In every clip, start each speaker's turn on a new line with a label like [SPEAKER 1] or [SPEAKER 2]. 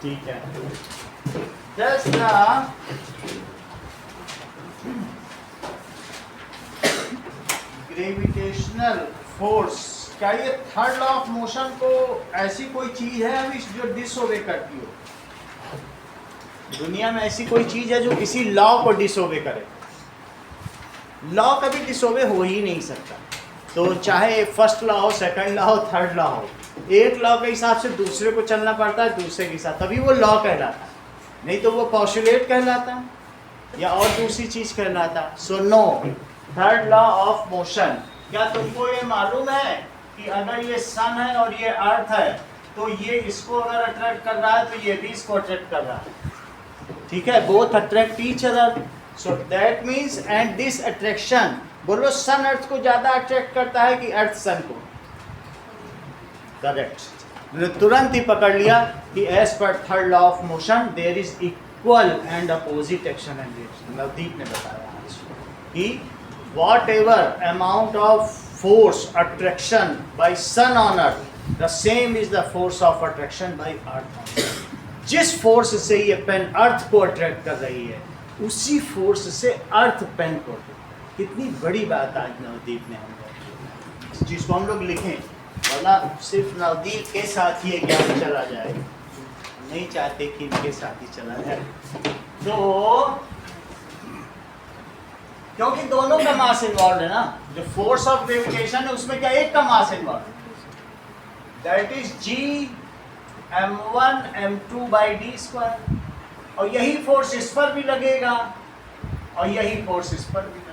[SPEAKER 1] ठीक है, thus the gravitational force, क्या ये थर्ड लॉ ऑफ मोशन को ऐसी कोई चीज है अभी जो डिसओबे करती हो? दुनिया में ऐसी कोई चीज है जो किसी लॉ को डिसओबे करे? लॉ कभी डिसओबे हो ही नहीं सकता। तो चाहे फर्स्ट लॉ हो, सेकंड लॉ हो, थर्ड लॉ हो, एक लॉ के हिसाब से दूसरे को चलना पड़ता है, दूसरे के साथ, तभी वो लॉ कहलाता है, नहीं तो वो पॉस्टुलेट कहलाता या और दूसरी चीज कहलाता। So no, third law of motion. क्या तुमको ये मालूम है कि अगर ये सन है और ये अर्थ है तो ये इसको अगर अट्रैक्ट कर रहा है तो ये भी इसको अट्रैक्ट कर रहा है, ठीक है, both attract each other. So that means, and this attraction, बोलो सन अर्थ को ज्यादा अट्रैक्ट करता है कि अर्थ सन को? करेक्ट, तुरंत ही पकड़ लिया कि as per third law of motion there is equal and opposite action and reaction. Navdeep ने बताया आज कि whatever amount of force attraction by sun on earth, the same is the force of attraction by earth on sun. जिस force से ये pen अर्थ को attract कर रही है उसी फोर्स से अर्थ पेन को। कितनी बड़ी बात आज नवदीप ने हमको, इस चीज को हम लोग लिखें, वरना सिर्फ नवदीप के साथ ही ये ज्ञान चला जाए, नहीं चाहते कि इनके साथ ही चला जाए। तो क्योंकि दोनों का मास इन्वॉल्व है ना, जो फोर्स ऑफ ग्रेविटेशन है उसमें क्या एक का मास इन्वॉल्व है, that is G m1 m2 by D square, और यही फोर्स इस पर भी लगेगा और यही फोर्स इस पर भी लगेगा,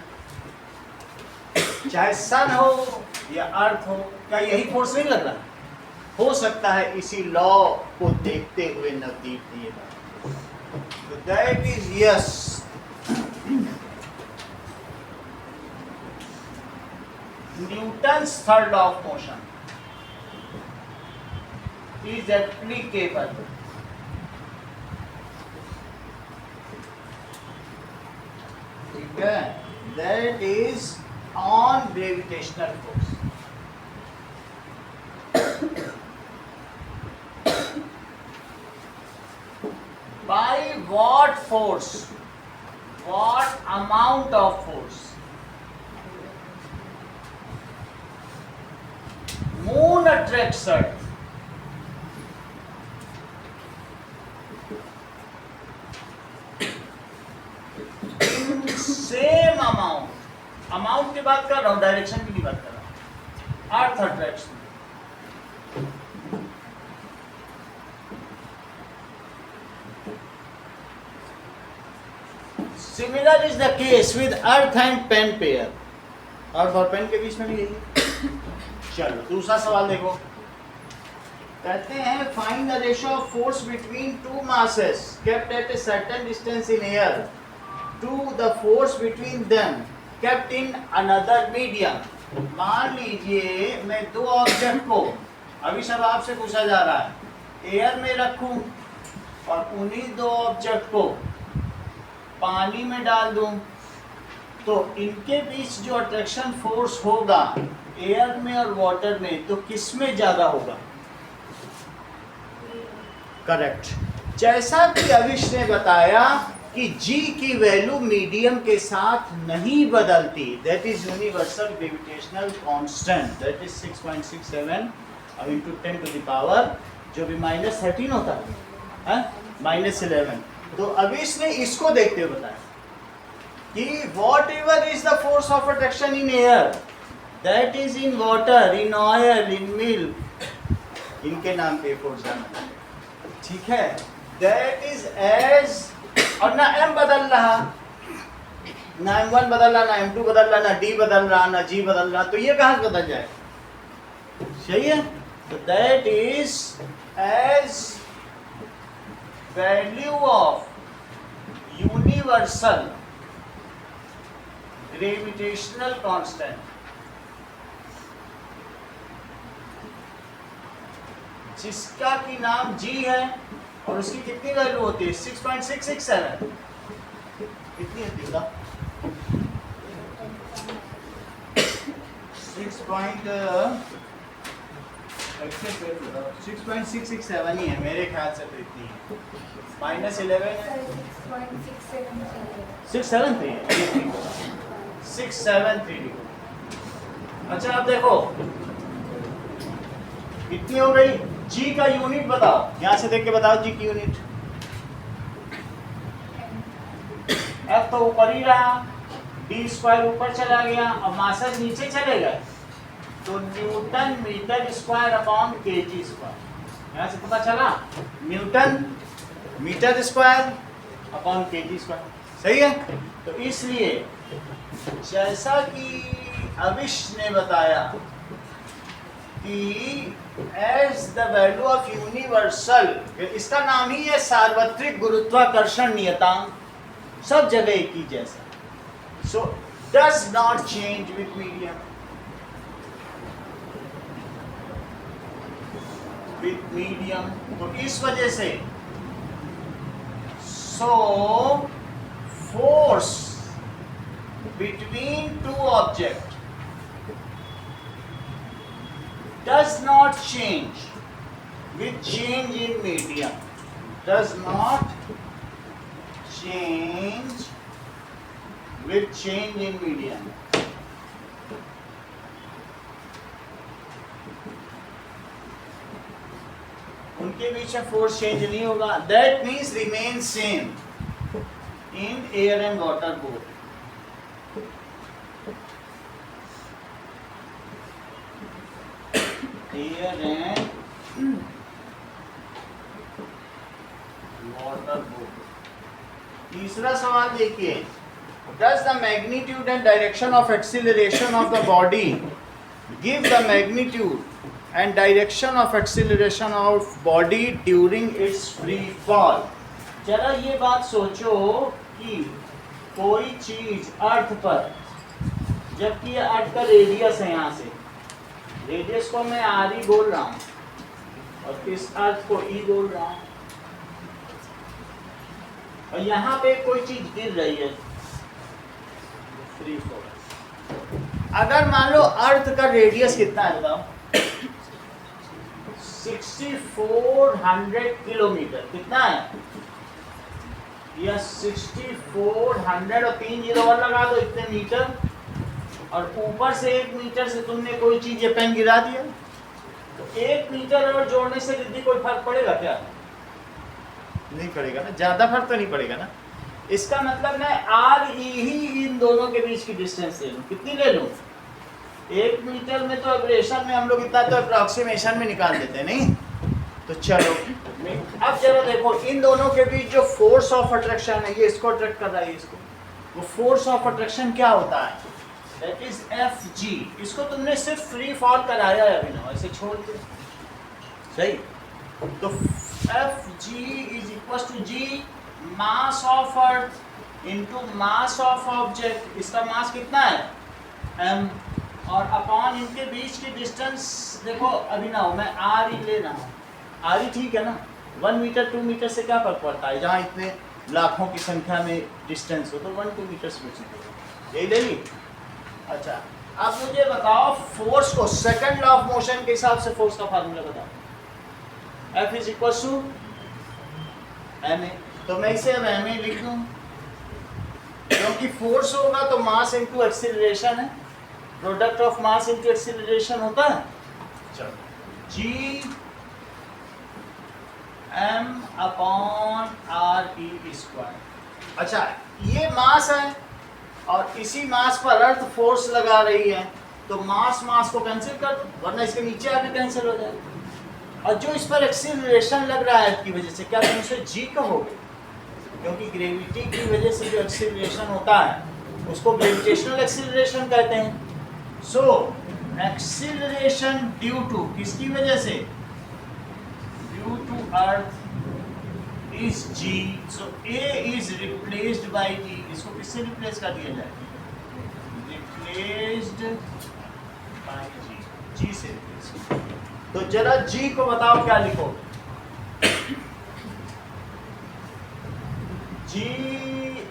[SPEAKER 1] चाहे सन हो या अर्थ हो, क्या यही फोर्स नहीं लग रहा? हो सकता है इसी लॉ को देखते हुए नवदीप ने ये बात, that is yes. Newton's third law of motion is applicable ठीक है, that is on gravitational force। by what force, what amount of force moon attracts earth, in same amount, amount की बात कर रहा हूं, डायरेक्शन की नहीं बात कर रहा हूं, earth attracts. Similar is the case with earth and pen pair, earth और पेन के बीच में भी यही है। चलो दूसरा सवाल देखो, कहते हैं find the ratio of force between two masses kept at a certain distance in air to the force between them kept in another medium. मान लीजिए मैं दो ऑब्जेक्ट को, अभी सब आपसे पूछा जा रहा है, एयर में रखूं और उन्हीं दो ऑब्जेक्ट को पानी में डाल दूं, तो इनके बीच जो अट्रैक्शन फोर्स होगा एयर में और वाटर में, तो किस में ज्यादा होगा? करेक्ट, जैसा कि अविश ने बताया कि g की वैल्यू मीडियम के साथ नहीं बदलती, that is universal gravitational constant, that is 6.67 into 10 to the power, जो भी -13 होता है, -11। तो अविश ने इसको देखते हुए बताया कि what ever is the force of attraction in air, that is in water, in oil, in milk, इनके नाम पे फोर्स जाना, ठीक है, दैट इज एज, और ना m बदल रहा, ना m1 बदल रहा, ना m2 बदल रहा, ना d बदल रहा, ना g बदल रहा, तो ये कहाँ बदल जाए? सही है, तो that is as value of universal gravitational constant, जिसका की नाम g है और उसकी कितनी वैल्यू होती है? 6.667, कितनी होती है? 6.667 6.667 ही है मेरे ख्याल से, तो इतनी है। -11 है, 673 673। अच्छा अब देखो कितनी हो गई। जी का यूनिट बताओ, यहां से देख के बताओ जी की यूनिट। एफ तो ऊपर ही रहा, डी स्क्वायर ऊपर चला गया, अब मासेस नीचे चले गए, तो Newton metre square upon KG square. यहां से पता चला Newton metre square upon KG square, सही है। तो इसलिए जैसा कि अविश ने बताया कि as the value of universal, इसका नाम ही है सार्वत्रिक गुरुत्वाकर्षण नियतांक, सब जगह एक ही जैसा, so does not change with medium, तो इस वजह से so force between to object does not change with change in medium, does not change with change in medium. उनके बीच में फोर्स चेंज नहीं होगा, that means remain same in air and water both. Air and water both. तीसरा सवाल देखिए, does the magnitude and direction of acceleration of the body give the magnitude and direction of acceleration of body during its free fall? जरा ये बात सोचो कि कोई चीज अर्थ पर, जबकि ये अर्थ का रेडियस है, यहाँ से रेडियस को मैं आर ई बोल रहा हूँ और इस अर्थ को ई बोल रहा हूँ, और यहाँ पे कोई चीज गिर रही है फ्री फॉल। अगर मान लो अर्थ का रेडियस कितना है बताओ, 6400 किलोमीटर, कितना है या 6400 और 3 जीरो और लगा दो, इतने मीटर, और ऊपर से 1 मीटर से तुमने कोई चीज ये पेन गिरा दिया, तो 1 मीटर और जोड़ने से दीदी कोई फर्क पड़ेगा क्या? नहीं पड़ेगा ना, ज्यादा फर्क तो नहीं पड़ेगा ना। इसका मतलब मैं आर ई ही इन दोनों के बीच की डिस्टेंस ले लूं, कितनी ले लूं? 1 मीटर में तो एब्रेशन में हम लोग इतना तो अप्रॉक्सीमेशन में निकाल देते हैं, नहीं? तो चलो अब जरा देखो इन दोनों के बीच जो फोर्स ऑफ अट्रैक्शन है, ये इसको अट्रैक्ट कर रहा है इसको, वो फोर्स ऑफ अट्रैक्शन क्या होता है? That is F G. इसको तुमने सिर्फ फ्री फॉल कराया है अभी ना, ऐसे छोड़ के, सही? तो F G is equal to G mass of earth into mass of object. इसका मास कितना है? m, और अपॉन इनके बीच की डिस्टेंस देखो अभी ना हो, मैं आर ही ले रहा हूँ, आर ही ठीक है ना। 1 मीटर 2 मीटर से क्या फर्क पड़ता है, जहाँ इतने लाखों की संख्या में डिस्टेंस हो तो 1-2 मीटर से बचेंगे, यही ले ली। अच्छा अब मुझे बताओ फोर्स को, सेकंड लॉ ऑफ मोशन के हिसाब से फोर्स का फार्मूला बताओ। F is equal to M A, तो मैं इसे अब एम ए लिख लूँ, क्योंकि फोर्स होगा तो मास इनटू एक्सीलरेशन है, product of mass into acceleration होता है। चलो G M upon R E square. अच्छा ये मास है और इसी मास पर अर्थ फोर्स लगा रही है, तो मास मास को कैंसिल कर दो, वरना इसके नीचे आके कैंसिल हो जाएगा। और जो इस पर एक्सीलरेशन लग रहा है की वजह से, क्या तुम उसे जी कहोगे? क्योंकि ग्रेविटी की वजह से जो एक्सीलरेशन होता है उसको ग्रेविटेशनल एक्सीलरेशन कहते हैं। सो एक्सीलरेशन ड्यू टू, किसकी वजह से? Due to earth is G, so A is replaced by G. इसको किससे रिप्लेस कर दिया जाए? रिप्लेस्ड बाय जी, जी से रिप्लेस। तो जरा जी को बताओ क्या लिखो? G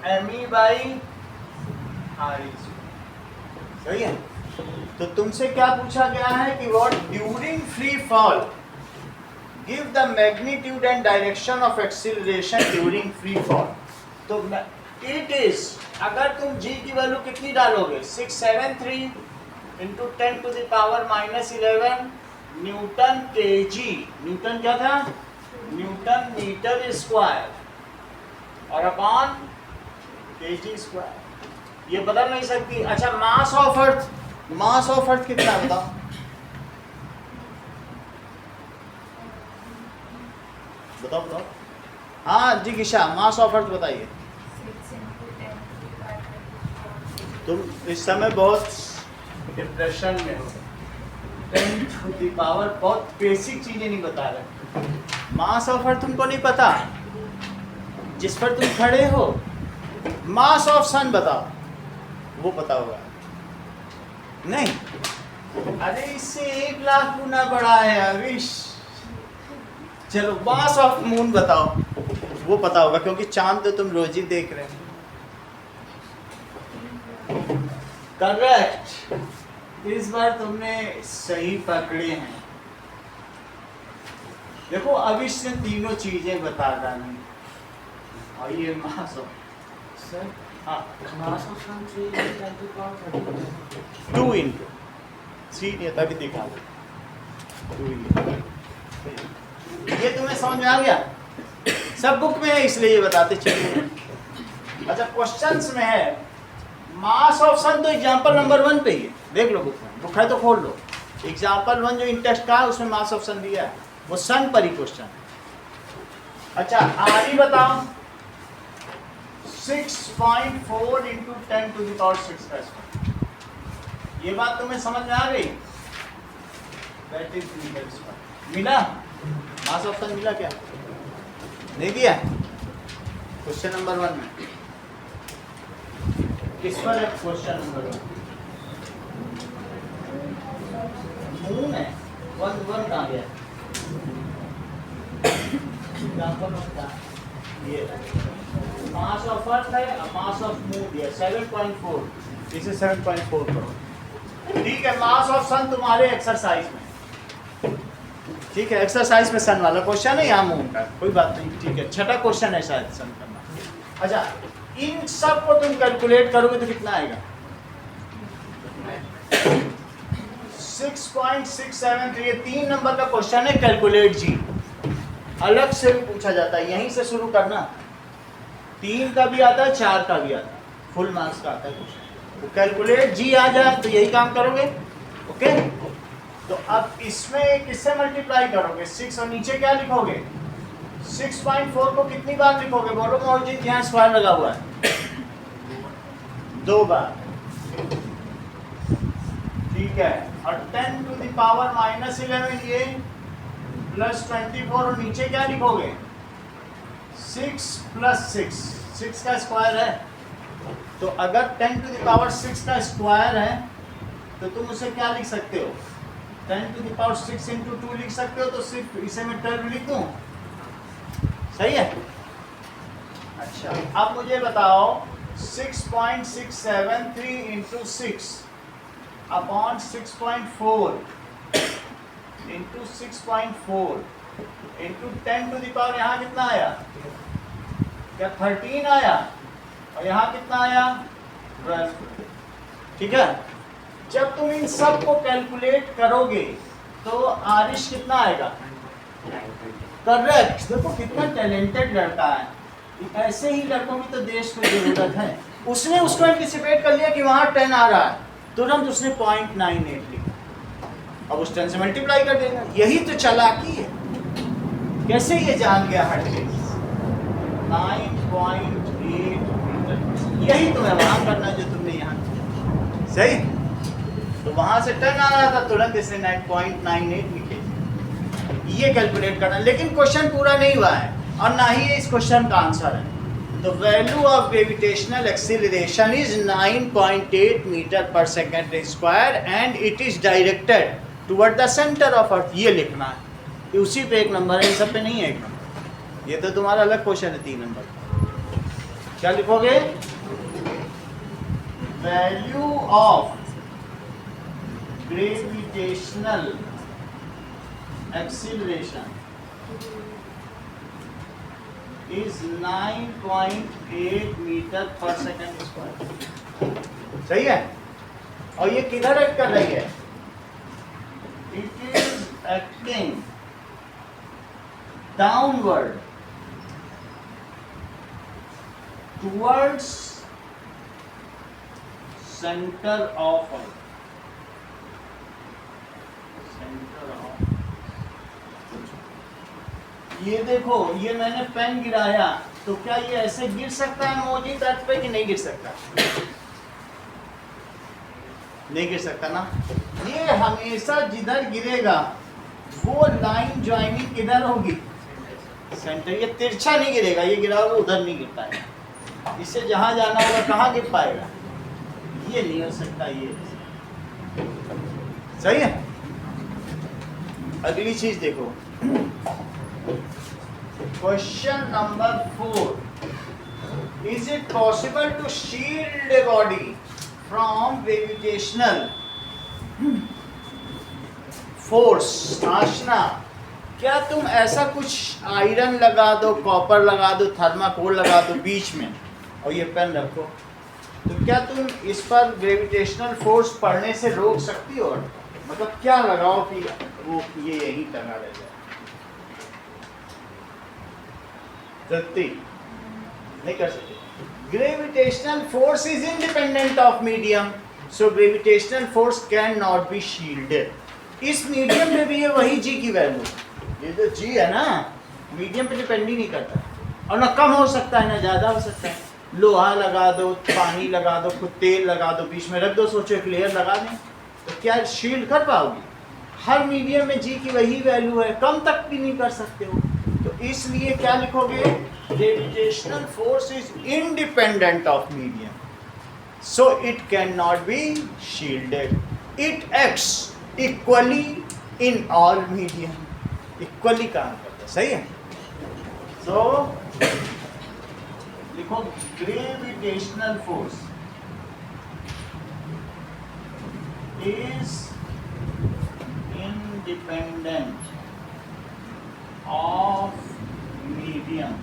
[SPEAKER 1] M E by R E, सही है। तो तुमसे क्या पूछा गया है कि what during free fall give the magnitude and direction of acceleration during free fall. तो इट इज, अगर तुम g की वैल्यू कितनी डालोगे 673 into 10 to the power -11 Newton kg, Newton क्या था, न्यूटन मीटर स्क्वायर, और अपॉन kg स्क्वायर, ये बदल नहीं सकती। अच्छा मास ऑफ अर्थ, मास ऑफ अर्थ कितना बताओ, बताओ बताओ। हाँ जी किशा, मास ऑफ अर्थ बताइए। तुम इस समय बहुत डिप्रेशन में हो, 10 टू द पावर, बहुत बेसिक चीजें नहीं बता रहे। मास ऑफ अर्थ तुमको नहीं पता, जिस पर तुम खड़े हो। मास ऑफ सन बताओ, वो पता होगा नहीं? अरे इससे 1 लाख गुना बड़ा है अविश। चलो मास ऑफ मून बताओ, वो पता होगा क्योंकि चांद तो तुम रोज ही देख रहे हो। करेक्ट, इस बार तुमने सही पकड़े हैं। देखो अविश ने तीनों चीजें बता डाली, और ये मास ऑफ सर, हाँ मास ऑफ सन 3 2 इंटू सी नहीं तभी दिखा 2 ये तुम्हें समझ में आ गया? सब बुक में है इसलिए ये बताते चलिए। अच्छा क्वेश्चंस में है मास ऑफ सन, तो एग्जांपल नंबर 1 पे ही है, देख लो बुक में, बुक है तो खोल लो। एग्जांपल 1 जो इन टेक्स्ट का है उसमें मास ऑफ सन दिया है, वो सन पर ही क्वेश्चन। अच्छा आरी बताओ, 6.4 इंटू 10 टू द पावर 6 का स्क्वायर। ये बात तुम्हें समझ में आ गई? That is metre square. मिला मास ऑफ सन, मिला क्या? नहीं दिया? क्वेश्चन नंबर 1 में किस पर है? क्वेश्चन नंबर 1 मून है। 1 कहाँ गया? एग्जांपल होता ये मास ऑफ अर्थ है, मास ऑफ मून दिया 7.4, इसे 7.4 करो। ठीक है, मास ऑफ सन तुम्हारे एक्सरसाइज में, ठीक है एक्सरसाइज में सन वाला क्वेश्चन है, यहाँ मून का, कोई बात नहीं। ठीक है, छठा क्वेश्चन है शायद सन करना। अच्छा इन सब को तुम कैलकुलेट करोगे तो कितना आएगा? 6.673। ये 3 नंबर का क्वेश्चन है, कैलकुलेट जी। अलग से भी पूछा जाता है, यहीं से शुरू करना। 3 का भी आता है, 4 का भी आता है, फुल मार्क्स का आता है क्वेश्चन। तो कैलकुलेट जी आ जाए तो यही काम करोगे। ओके, तो अब इसमें किससे मल्टीप्लाई करोगे? 6 और नीचे क्या लिखोगे? 6.4 को कितनी बार लिखोगे? बोलो मौजूद, यहाँ स्क्वायर लगा हुआ है 2 बार। ठीक है, और 10 टू द पावर -11 ये प्लस 24, और नीचे क्या लिखोगे? 6 प्लस 6 का स्क्वायर है। तो अगर 10 टू द पावर 6 का स्क्वायर है तो तुम उसे क्या लिख सकते हो? 10 टू द पावर 6 इंटू 2 लिख सकते हो। तो सिर्फ इसे मैं 12 लिख दूं, सही है? अच्छा अब मुझे बताओ 6.673 into 6 upon 6.4 into 6.4 into 10 to the power, यहाँ कितना आया? क्या 13 आया? और यहाँ कितना आया? 12। ठीक है, जब तुम इन सब को कैलकुलेट करोगे तो आरिश कितना आएगा? करेक्ट। देखो कितना टैलेंटेड लड़का है, ऐसे ही लड़कों की तो देश को जरूरत है। उसने उसको एंटिसिपेट कर लिया कि वहाँ 10 आ रहा है, तुरंत उसने 0.98 लिखा, अब उस 10 से मल्टीप्लाई कर देना। यही तो चालाकी है। कैसे ये जान गया हर चीज? 9.8 मीटर, यही तुम्हें वहाँ करना जो तुमने यहाँ किया, सही? तो वहाँ से 10 आ रहा था, तुरंत इसने 9.98 लिखे। ये कैलकुलेट करना, लेकिन क्वेश्चन पूरा नहीं हुआ है और ना ही इस क्वेश्चन का आंसर है। The value of gravitational acceleration is 9.8 meter per second square and it is directed toward the center of Earth। ये लिखना है, ये उसी पे 1 नंबर है, इन सब पे नहीं है 1 नंबर। ये तो तुम्हारा अलग क्वेश्चन है 3 नंबर। क्या लिखोगे? Value of gravitational acceleration is 9.8 metre per second square. सही है। और ये किधर एक्ट कर रही है? It is acting downward towards centre of earth. Centre of, ये देखो, ये मैंने पेन गिराया तो क्या ये ऐसे गिर सकता है मौजूद अर्थ पे कि नहीं गिर सकता? नहीं गिर सकता ना। ये हमेशा जिधर गिरेगा वो लाइन ज्वाइनिंग किधर होगी? सेंटर। ये तिरछा नहीं गिरेगा, ये गिरा हुआ उधर नहीं गिर पाएगा। इससे जहां जाना होगा कहाँ गिर पाएगा? ये नहीं हो सकता। ये सही है। अगली चीज देखो, question number 4, is it possible to shield a body from gravitational force? Aashna, क्या तुम ऐसा कुछ आयरन लगा दो, कॉपर लगा दो, थर्माकोल लगा दो बीच में और ये पेन रखो, तो क्या तुम इस पर ग्रेविटेशनल फोर्स पड़ने से रोक सकती हो? मतलब क्या लगाओ कि वो ये यहीं टंगा रह जाए? सकती नहीं कर सकती। Gravitational force is independent of medium, so gravitational force can not be shielded. इस मीडियम में भी ये वही जी की वैल्यू, ये जो जी है ना, मीडियम पे डिपेंड ही नहीं करता, और ना कम हो सकता है ना ज़्यादा हो सकता है। लोहा लगा दो, पानी लगा दो, खुद तेल लगा दो, बीच में रख दो, सोचो एक लेयर लगा दें, तो क्या शील्ड कर पाओगी? हर मीडियम में जी की वही वैल्यू है, कम तक भी नहीं कर सकते हो। तो इसलिए क्या लिखोगे? Gravitational force is independent of medium, so it can not be shielded. It acts equally in all medium. Equally काम करता है। सही है। सो लिखो, gravitational force is independent of medium.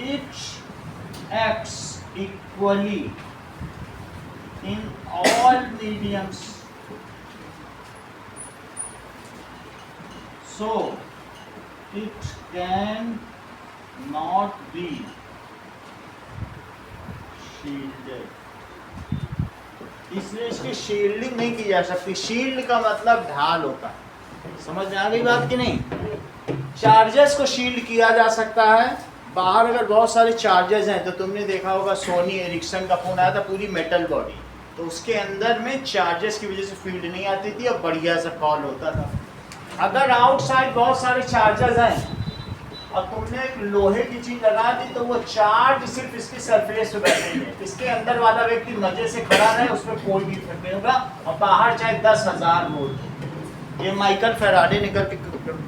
[SPEAKER 1] It acts equally in all mediums. So it can not be shielded. इसलिए इसकी shielding नहीं की जा सकती। शील्ड का मतलब ढाल होता है। समझ में आ गई बात कि नहीं? चार्जेस को शील्ड किया जा सकता है। बाहर अगर बहुत सारे चार्जेस हैं तो तुमने देखा होगा, सोनी एरिक्सन का फोन आया था, पूरी मेटल बॉडी, तो उसके अंदर में चार्जेस की वजह से फील्ड नहीं आती थी और बढ़िया सा कॉल होता था। अगर आउटसाइड बहुत सारे चार्जेस हैं और तुमने एक लोहे की चीज लगा दी तो वो चार्ज सिर्फ इसकी सरफेस पे बैठेंगे, इसके अंदर वाला व्यक्ति मजे से खड़ा रहे, उसमें कोई भी इफेक्ट नहीं होगा। और बाहर चाहे 10,000 वोल्ट, ये माइकल फेराडे ने करके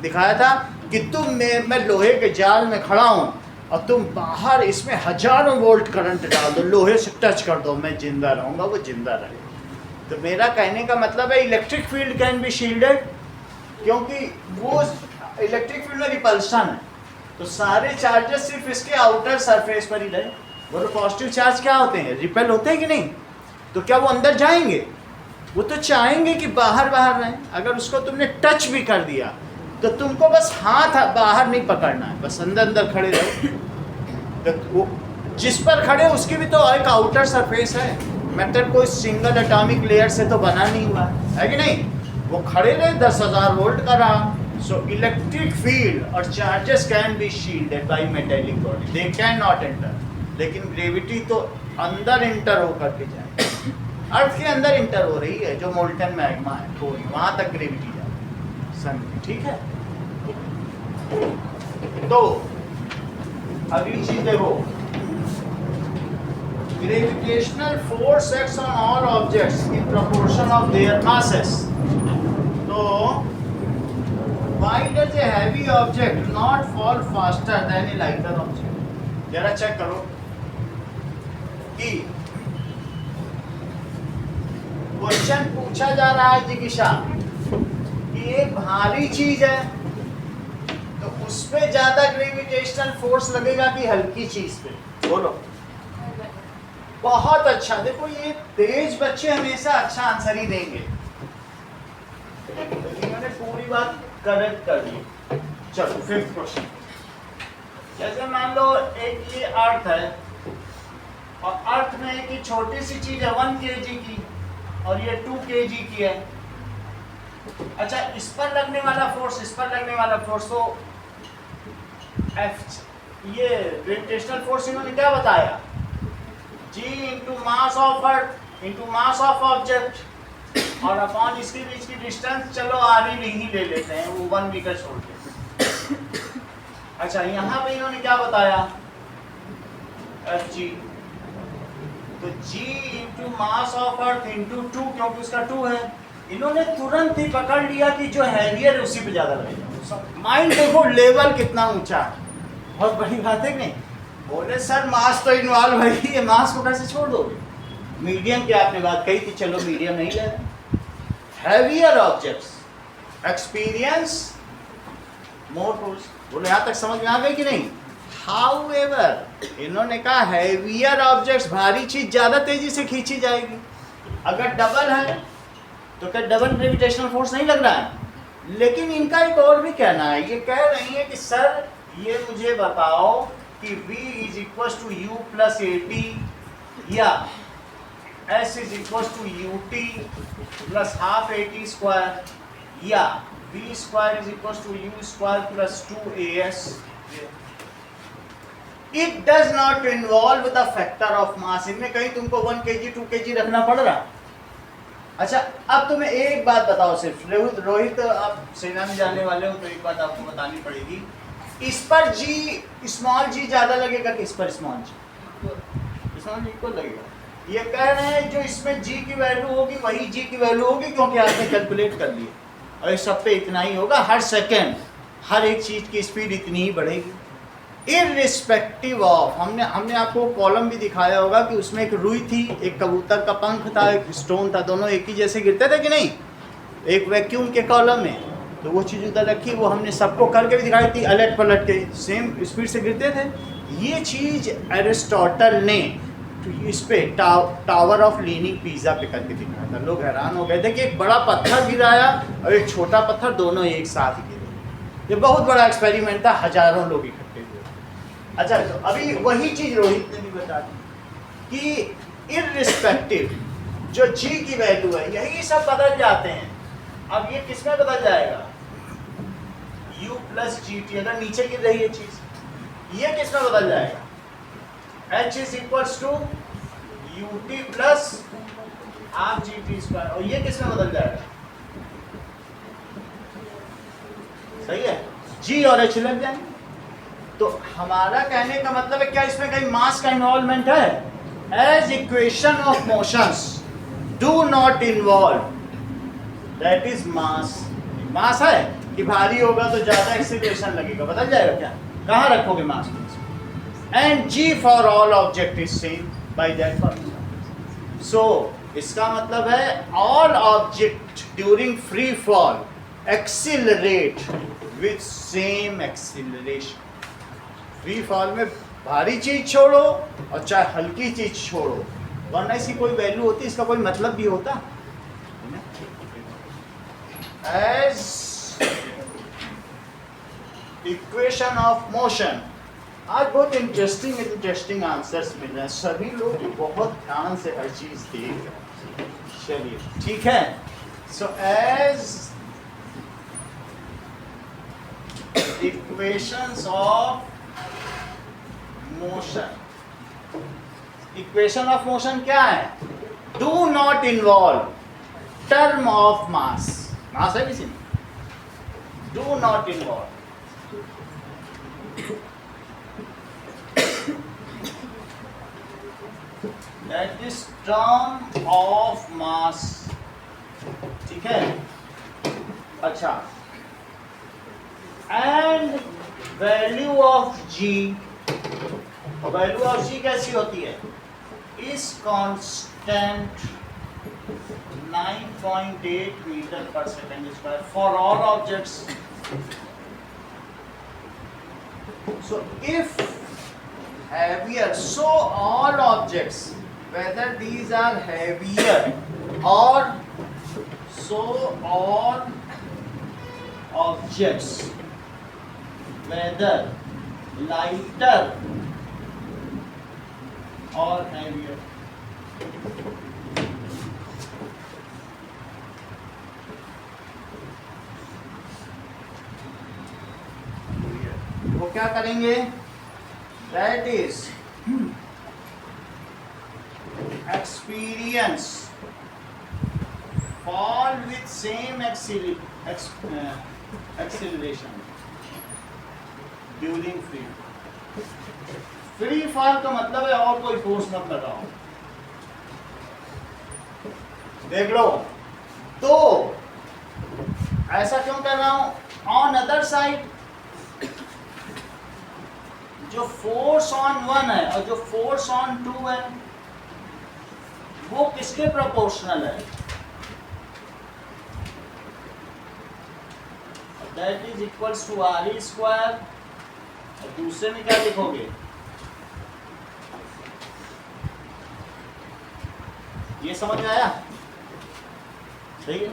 [SPEAKER 1] दिखाया था कि मैं लोहे के जाल में खड़ा हूँ और तुम बाहर इसमें हजारों वोल्ट करंट डाल दो, लोहे से टच कर दो, मैं जिंदा रहूँगा, वो जिंदा रहे। तो मेरा कहने का मतलब है electric field can be shielded, क्योंकि वो इलेक्ट्रिक फील्ड में रिपल्शन है, तो सारे चार्जेस सिर्फ इसके आउटर सरफेस पर ही रहे। वो तो पॉजिटिव चार्ज क्या होते हैं? रिपेल होते हैं कि नहीं? तो क्या वो अंदर जाएंगे? वो तो चाहेंगे कि बाहर रहें। अगर उसको तुमने टच भी कर दिया तो तुमको बस हाथ बाहर नहीं पकड़ना है, बस अंदर खड़े रहो। तो वो जिस पर खड़े उसकी भी तो एक आउटर सरफेस है, मेटल कोई सिंगल एटॉमिक लेयर से तो बना नहीं हुआ है कि नहीं? वो खड़े रहे, 10,000 वोल्ट का रहा। So electric field or charges can be shielded by metallic body. They cannot enter. लेकिन ग्रेविटी तो अंदर इंटर होकर के जाए। अर्थ के अंदर इंटर हो रही है, जो मोल्टन मैग्मा है तो वहाँ तक ग्रेविटी जाए सन की। ठीक है। तो अगली चीज देखो, gravitational force acts on all objects in proportion of their masses. तो why does a heavy object not fall faster than a lighter object? जरा चेक करो कि क्वेश्चन पूछा जा रहा है जिज्ञासा कि एक भारी चीज है तो उस पे ज्यादा ग्रेविटेशनल फोर्स लगेगा कि हल्की चीज पे? बोलो। बहुत अच्छा। देखो ये तेज बच्चे हमेशा अच्छा आंसर ही देंगे, इन्होंने पूरी बात करेक्ट कर दी। चलो फिफ्थ क्वेश्चन। जैसे मान लो एक ये अर्थ है और अर्थ में एक छोटी सी चीज है 1 kg की और ये 2 kg की है। अच्छा, इस पर लगने वाला फोर्स, इस पर लगने वाला फोर्स, तो F, ये ग्रेविटेशनल फोर्स इन्होंने क्या बताया? G into mass of earth into mass of object और अपॉन इसके बीच की डिस्टेंस। चलो आधी नहीं ले लेते हैं, वो 1 मीटर छोड़ के। अच्छा, यहाँ पे इन्होंने क्या बताया? Fg, तो G into mass of earth into 2, क्योंकि उसका 2 है। इन्होंने तुरंत ही पकड़ लिया कि जो हैवियर है उसी पे ज्यादा लगेगा। माइंड देखो लेवल कितना ऊंचा है, बहुत बड़ी बात है कि नहीं? बोले सर मास तो इन्वॉल्व है ही, ये मास को कैसे छोड़ दोगे? मीडियम की आपने बात कही थी, चलो मीडियम नहीं ले रहे। Heavier objects experience more force. बोले यहाँ तक समझ में आ गई कि नहीं? हाउएवर इन्होंने कहा हैवियर ऑब्जेक्ट्स, भारी चीज ज्यादा तेजी से खींची जाएगी। अगर डबल है तो क्या डबल ग्रेविटेशनल फोर्स नहीं लग रहा है? लेकिन इनका एक और भी कहना है, ये कह रही है कि सर ये मुझे बताओ कि V is equal to U plus AT या S is equal to UT plus half AT square या V square is equal to U square plus 2AS। It does not involve the factor of mass. इनमें कहीं तुमको 1 kg 2 kg रखना पड़ रहा? अच्छा, अब तुम्हें एक बात बताओ सिर्फ, रोहित आप सेना में जाने वाले हो तो एक बात आपको बतानी पड़ेगी। इस पर G स्मॉल g ज्यादा लगेगा कि इस पर स्मॉल g इक्वल लगेगा? ये कह रहे हैं जो इसमें G की वैल्यू होगी वही G की वैल्यू होगी, क्योंकि आपने कैलकुलेट कर लिया और इस सब पे इतना ही होगा। हर सेकेंड हर एक चीज की स्पीड इतनी ही बढ़ेगी इररिस्पेक्टिव ऑफ। हमने आपको कॉलम भी दिखाया होगा कि उसमें एक रुई थी, एक कबूतर का पंख था, एक स्टोन था, दोनों एक ही जैसे गिरते थे कि नहीं एक वैक्यूम के कॉलम में? तो वो चीज़ उधर रखी, वो हमने सबको करके भी दिखाई थी, अलट पलट के सेम स्पीड से गिरते थे। ये चीज़ एरिस्टोटल ने इस पे टावर ऑफ लीनिंग पिज़ा पे करके दिखाया था। लोग हैरान हो गए थे कि एक बड़ा पत्थर गिराया और एक छोटा पत्थर, दोनों एक साथ गिरे। ये बहुत बड़ा एक्सपेरिमेंट था, हजारों लोग इकट्ठे हुए। अच्छा, तो अभी वही चीज़ रोहित ने भी बता दी कि इररिस्पेक्टिव जो G की वैल्यू है, यही सब बदल जाते हैं। अब ये किस में बदल जाएगा? U प्लस GT, अगर नीचे गिर रही है चीज, ये किस में बदल जाएगा? H is equal to UT plus half GT square, और ये किस में बदल जाएगा? सही है, G और H लग जाएंगे। तो हमारा कहने का मतलब है क्या इसमें कहीं मास का इन्वॉल्वमेंट है? As equation of motions do not involve that is mass. Mass है कि भारी होगा तो ज्यादा एक्सीलरेशन लगेगा, बदल जाएगा क्या? कहाँ रखोगे mass? And G for all object is same by that formula. So इसका मतलब है all object during free fall accelerate with same acceleration. Free fall में भारी चीज छोड़ो और चाहे हल्की चीज छोड़ो, वरना इसकी कोई वैल्यू होती, इसका कोई मतलब भी होता। As equation of motion। आज बहुत इंटरेस्टिंग आंसर्स मिल रहे हैं, सभी लोग बहुत ध्यान से हर चीज देख रहे हैं। चलिए ठीक है। So as equations of motion, equation of motion क्या है? Do not involve term of mass. Mass है किसी में? Do not involve that is term of mass. ठीक है। अच्छा, and value of G, value of G कैसी होती है? इज कांस्टेंट 9.8 मीटर पर second square for all objects. So if heavier, so all objects, whether these are heavier or so all objects, whether lighter or heavier, वो क्या करेंगे? That is experience fall with same acceleration during free. Free fall का मतलब है और कोई force मत लगाओ. देख लो. तो ऐसा क्यों कर रहा हूं? ऑन अदर साइड जो फोर्स ऑन 1 है और जो फोर्स ऑन 2 है वो किसके प्रोपोर्शनल है? That is equals to RE square. और दूसरे में क्या लिखोगे? ये समझ में आया? सही है.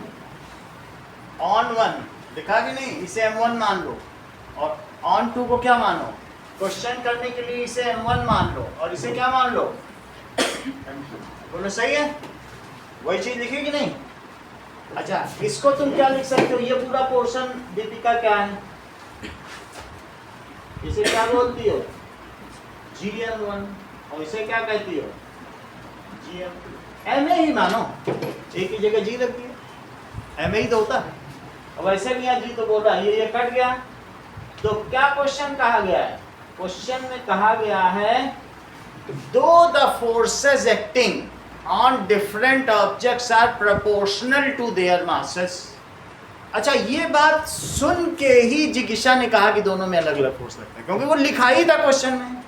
[SPEAKER 1] ऑन 1 लिखा कि नहीं? इसे M1 मान लो और ऑन 2 को क्या मानो? क्वेश्चन करने के लिए इसे M1 मान लो और इसे क्या मान लो? बोलो सही है? वही चीज लिखी कि नहीं? अच्छा, इसको तुम क्या लिख सकते हो? ये पूरा पोर्शन दीपिका क्या है? इसे क्या बोलती हो? GM1. और इसे क्या कहती हो? GM2. MA ही मानो, एक ही जगह G लगती है. MA ही तो होता है. अब ऐसे भी यहाँ G तो बोल रहा है, ये कट गया. तो क्या क्वेश्चन कहा गया है? क्वेश्चन में कहा गया है दो the forces acting on different objects are proportional to their masses. अच्छा, ये बात सुन के ही जिज्ञासा ने कहा कि दोनों में अलग अलग फोर्स लगता है, क्योंकि वो लिखा ही था क्वेश्चन में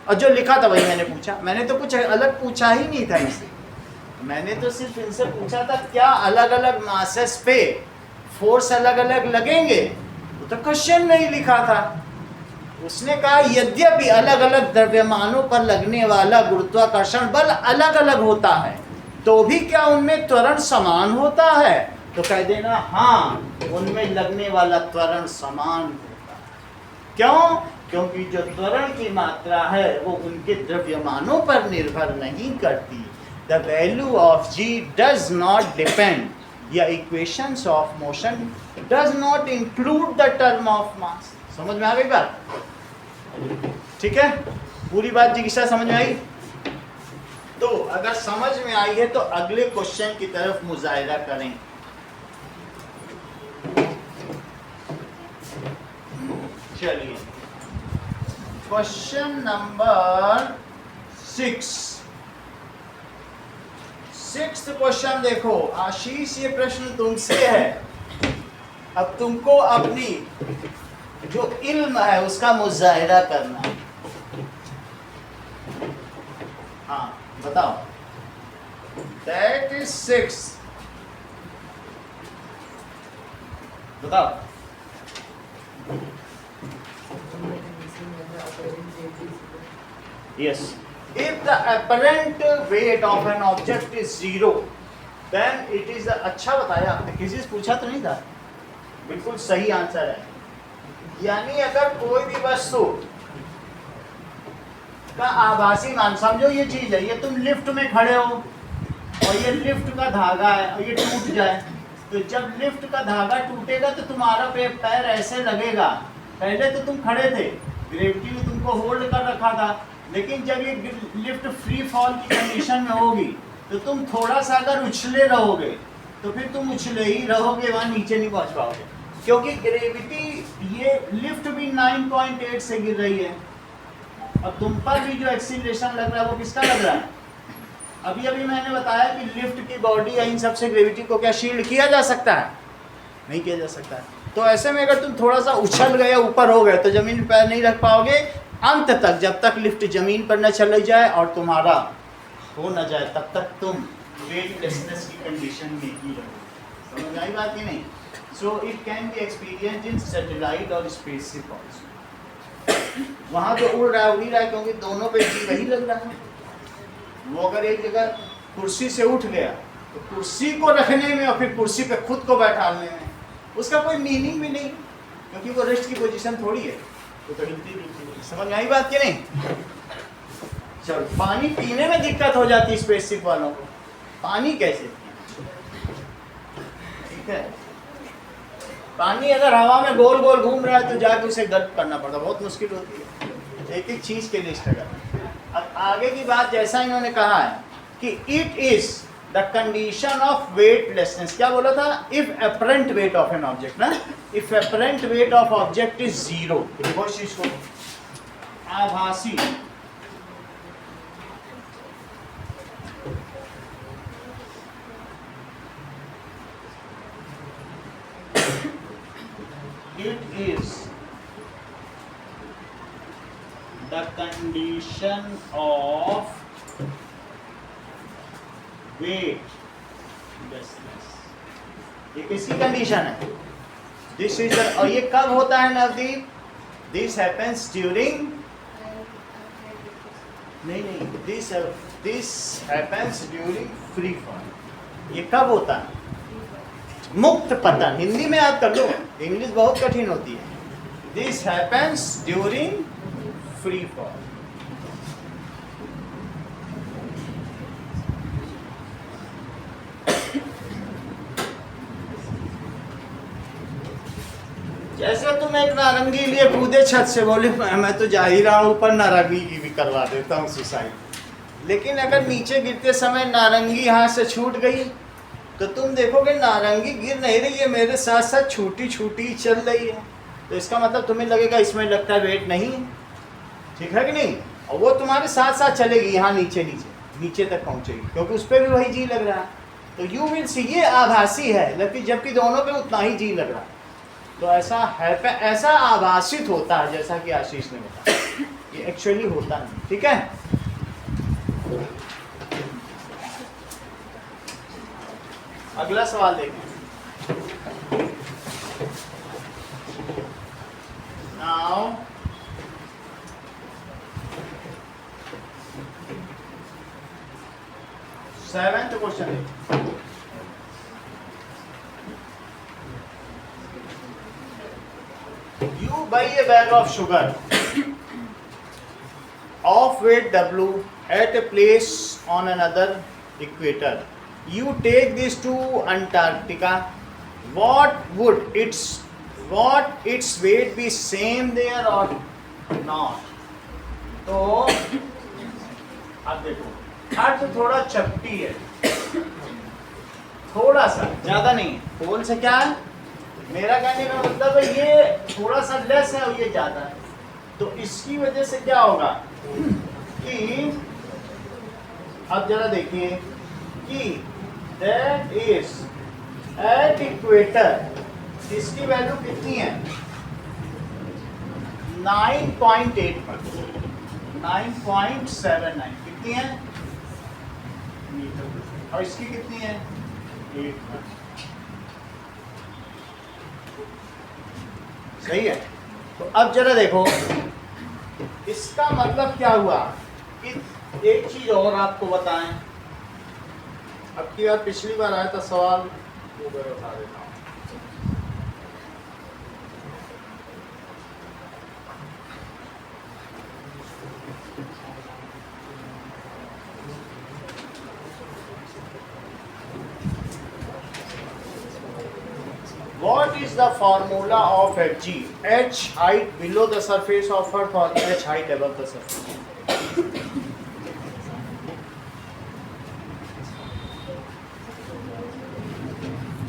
[SPEAKER 1] और जो लिखा था वही मैंने पूछा. मैंने तो कुछ अलग पूछा ही नहीं था इनसे. मैंने तो सिर्फ इनसे पूछा था क्या अलग अलग मासेस पे फोर्स अलग अलग लगेंगे. वो तो क्वेश्चन में ही लिखा था. उसने कहा यद्यपि अलग अलग द्रव्यमानों पर लगने वाला गुरुत्वाकर्षण बल अलग अलग होता है तो भी क्या उनमें त्वरण समान होता है? तो कह देना हाँ, उनमें लगने वाला त्वरण समान होता है. क्यों? क्योंकि जो त्वरण की मात्रा है वो उनके द्रव्यमानों पर निर्भर नहीं करती. The value of G does not depend, या equations of motion does not include the term of mass. समझ में आ गई बात? ठीक है, पूरी बात जिज्ञासा समझ में आई? तो अगर समझ में आई है तो अगले क्वेश्चन की तरफ मुजाहिरा करें. चलिए, क्वेश्चन नंबर 6. सिक्स्थ क्वेश्चन देखो. आशीष, ये प्रश्न तुमसे है. अब तुमको अपनी जो इल्म है उसका मुजाहिरा करना है. हाँ बताओ. That is 6. बताओ. Yes. If the apparent weight of an object is 0, then it is a. अच्छा बताया, किसी से पूछा तो नहीं था. बिल्कुल सही आंसर है. यानी अगर कोई भी वस्तु का आभासी मान, समझो ये चीज है, ये तुम लिफ्ट में खड़े हो और ये लिफ्ट का धागा है और ये टूट जाए, तो जब लिफ्ट का धागा टूटेगा तो तुम्हारा पैर ऐसे लगेगा. पहले तो तुम खड़े थे, ग्रेविटी ने तुमको होल्ड कर रखा था, लेकिन जब ये लिफ्ट फ्री फॉल की कंडीशन में होगी तो तुम थोड़ा सा अगर उछले रहोगे तो फिर तुम उछले ही रहोगे, वहाँ नीचे नहीं पहुँच पाओगे, क्योंकि ग्रेविटी, ये लिफ्ट भी 9.8 से गिर रही है और तुम पर भी जो एक्सीलरेशन लग रहा है वो किसका लग रहा है? अभी अभी मैंने बताया कि लिफ्ट की बॉडी या इन सबसे ग्रेविटी को क्या शील्ड किया जा सकता है? नहीं किया जा सकता है. तो ऐसे में अगर तुम थोड़ा सा उछल गए, ऊपर हो गए, तो जमीन पर पैर नहीं रख पाओगे अंत तक. जब तक लिफ्ट जमीन पर न चले जाए और तुम्हारा हो न जाए तब तक तुम वेटलेसनेस की कंडीशन में ही रहो। समझ आई बात कि नहीं? So it can be experience in satellite और स्पेसशिप ऑल्सो। वहाँ तो उड़ रहा है, उड़ ही रहा है, क्योंकि दोनों पे जी वही लग रहा है। वो अगर एक जगह कुर्सी से उठ गया तो कुर्सी को रखने में और फिर कुर्सी पे खुद को बैठाने में उसका कोई मीनिंग भी नहीं, क्योंकि वो रेस्ट की पोजीशन थोड़ी है, तो हिलती नहीं। समझ में आई बात कि नहीं? चलो, पानी पीने में दिक्कत हो जाती है स्पेसशिप वालों को, पानी कैसे? ठीक है, पानी अगर हवा में गोल गोल घूम रहा है तो जाके उसे गल्प करना पड़ता, बहुत मुश्किल होती है। एक एक चीज के लिए स्ट्रगल। अब आगे की बात, जैसा इन्होंने कहा है कि it is the condition of weightlessness. क्या बोला था? If apparent weight of an object ना, if apparent weight of object is zero, देखो इस चीज को आभासी it is the condition of weightlessness। ये किसकी कंडीशन है? दिस इज और ये कब होता है नवदीप? दिस हैपेंस ड्यूरिंग नहीं this happens during free fall. ये कब होता है? मुक्त पतन। हिंदी में याद कर लो, इंग्लिश बहुत कठिन होती है। This happens during free fall. जैसे तुम एक नारंगी लिए कूदे छत से, बोले मैं तो जा ही रहा हूँ ऊपर, नारंगी की भी करवा देता हूँ सुसाइड, लेकिन अगर नीचे गिरते समय नारंगी हाथ से छूट गई तो तुम देखोगे नारंगी गिर नहीं रही है, मेरे साथ साथ छूटी छूटी चल रही है, तो इसका मतलब तुम्हें लगेगा इसमें लगता है वेट नहीं है, ठीक है कि नहीं? और वो तुम्हारे साथ साथ चलेगी, यहाँ नीचे नीचे तक पहुँचेगी, क्योंकि उस पर भी वही जी लग रहा है। तो यू विल सी, ये आभासी है, जबकि दोनों पे उतना ही जी लग रहा है। तो ऐसा आभासित होता है, जैसा कि आशीष ने बताया, ये एक्चुअली होता नहीं। ठीक है, अगला सवाल देखें। Now seventh question, you buy a bag of sugar of weight W at a place on another equator. You take this to Antarctica. What its weight be same there or not? तो अब देखो, अर्थ थोड़ा चपटी है, थोड़ा सा, ज्यादा नहीं है। पोल से क्या है, मेरा कहने का मतलब है ये थोड़ा सा लेस है और ये ज्यादा है, तो इसकी वजह से क्या होगा कि अब जरा देखिए कि दैट इज एट इक्वेटर, इसकी वैल्यू कितनी है? 9.79 कितनी है मीटर, और इसकी कितनी है? 8। सही है। तो अब जरा देखो, इसका मतलब क्या हुआ कि एक चीज और आपको बताएं। अब की बार पिछली बार आया था सवाल, वो मैं उठा देता हूँ। What is the formula of Hg? H height below the surface of Earth or H height above the surface?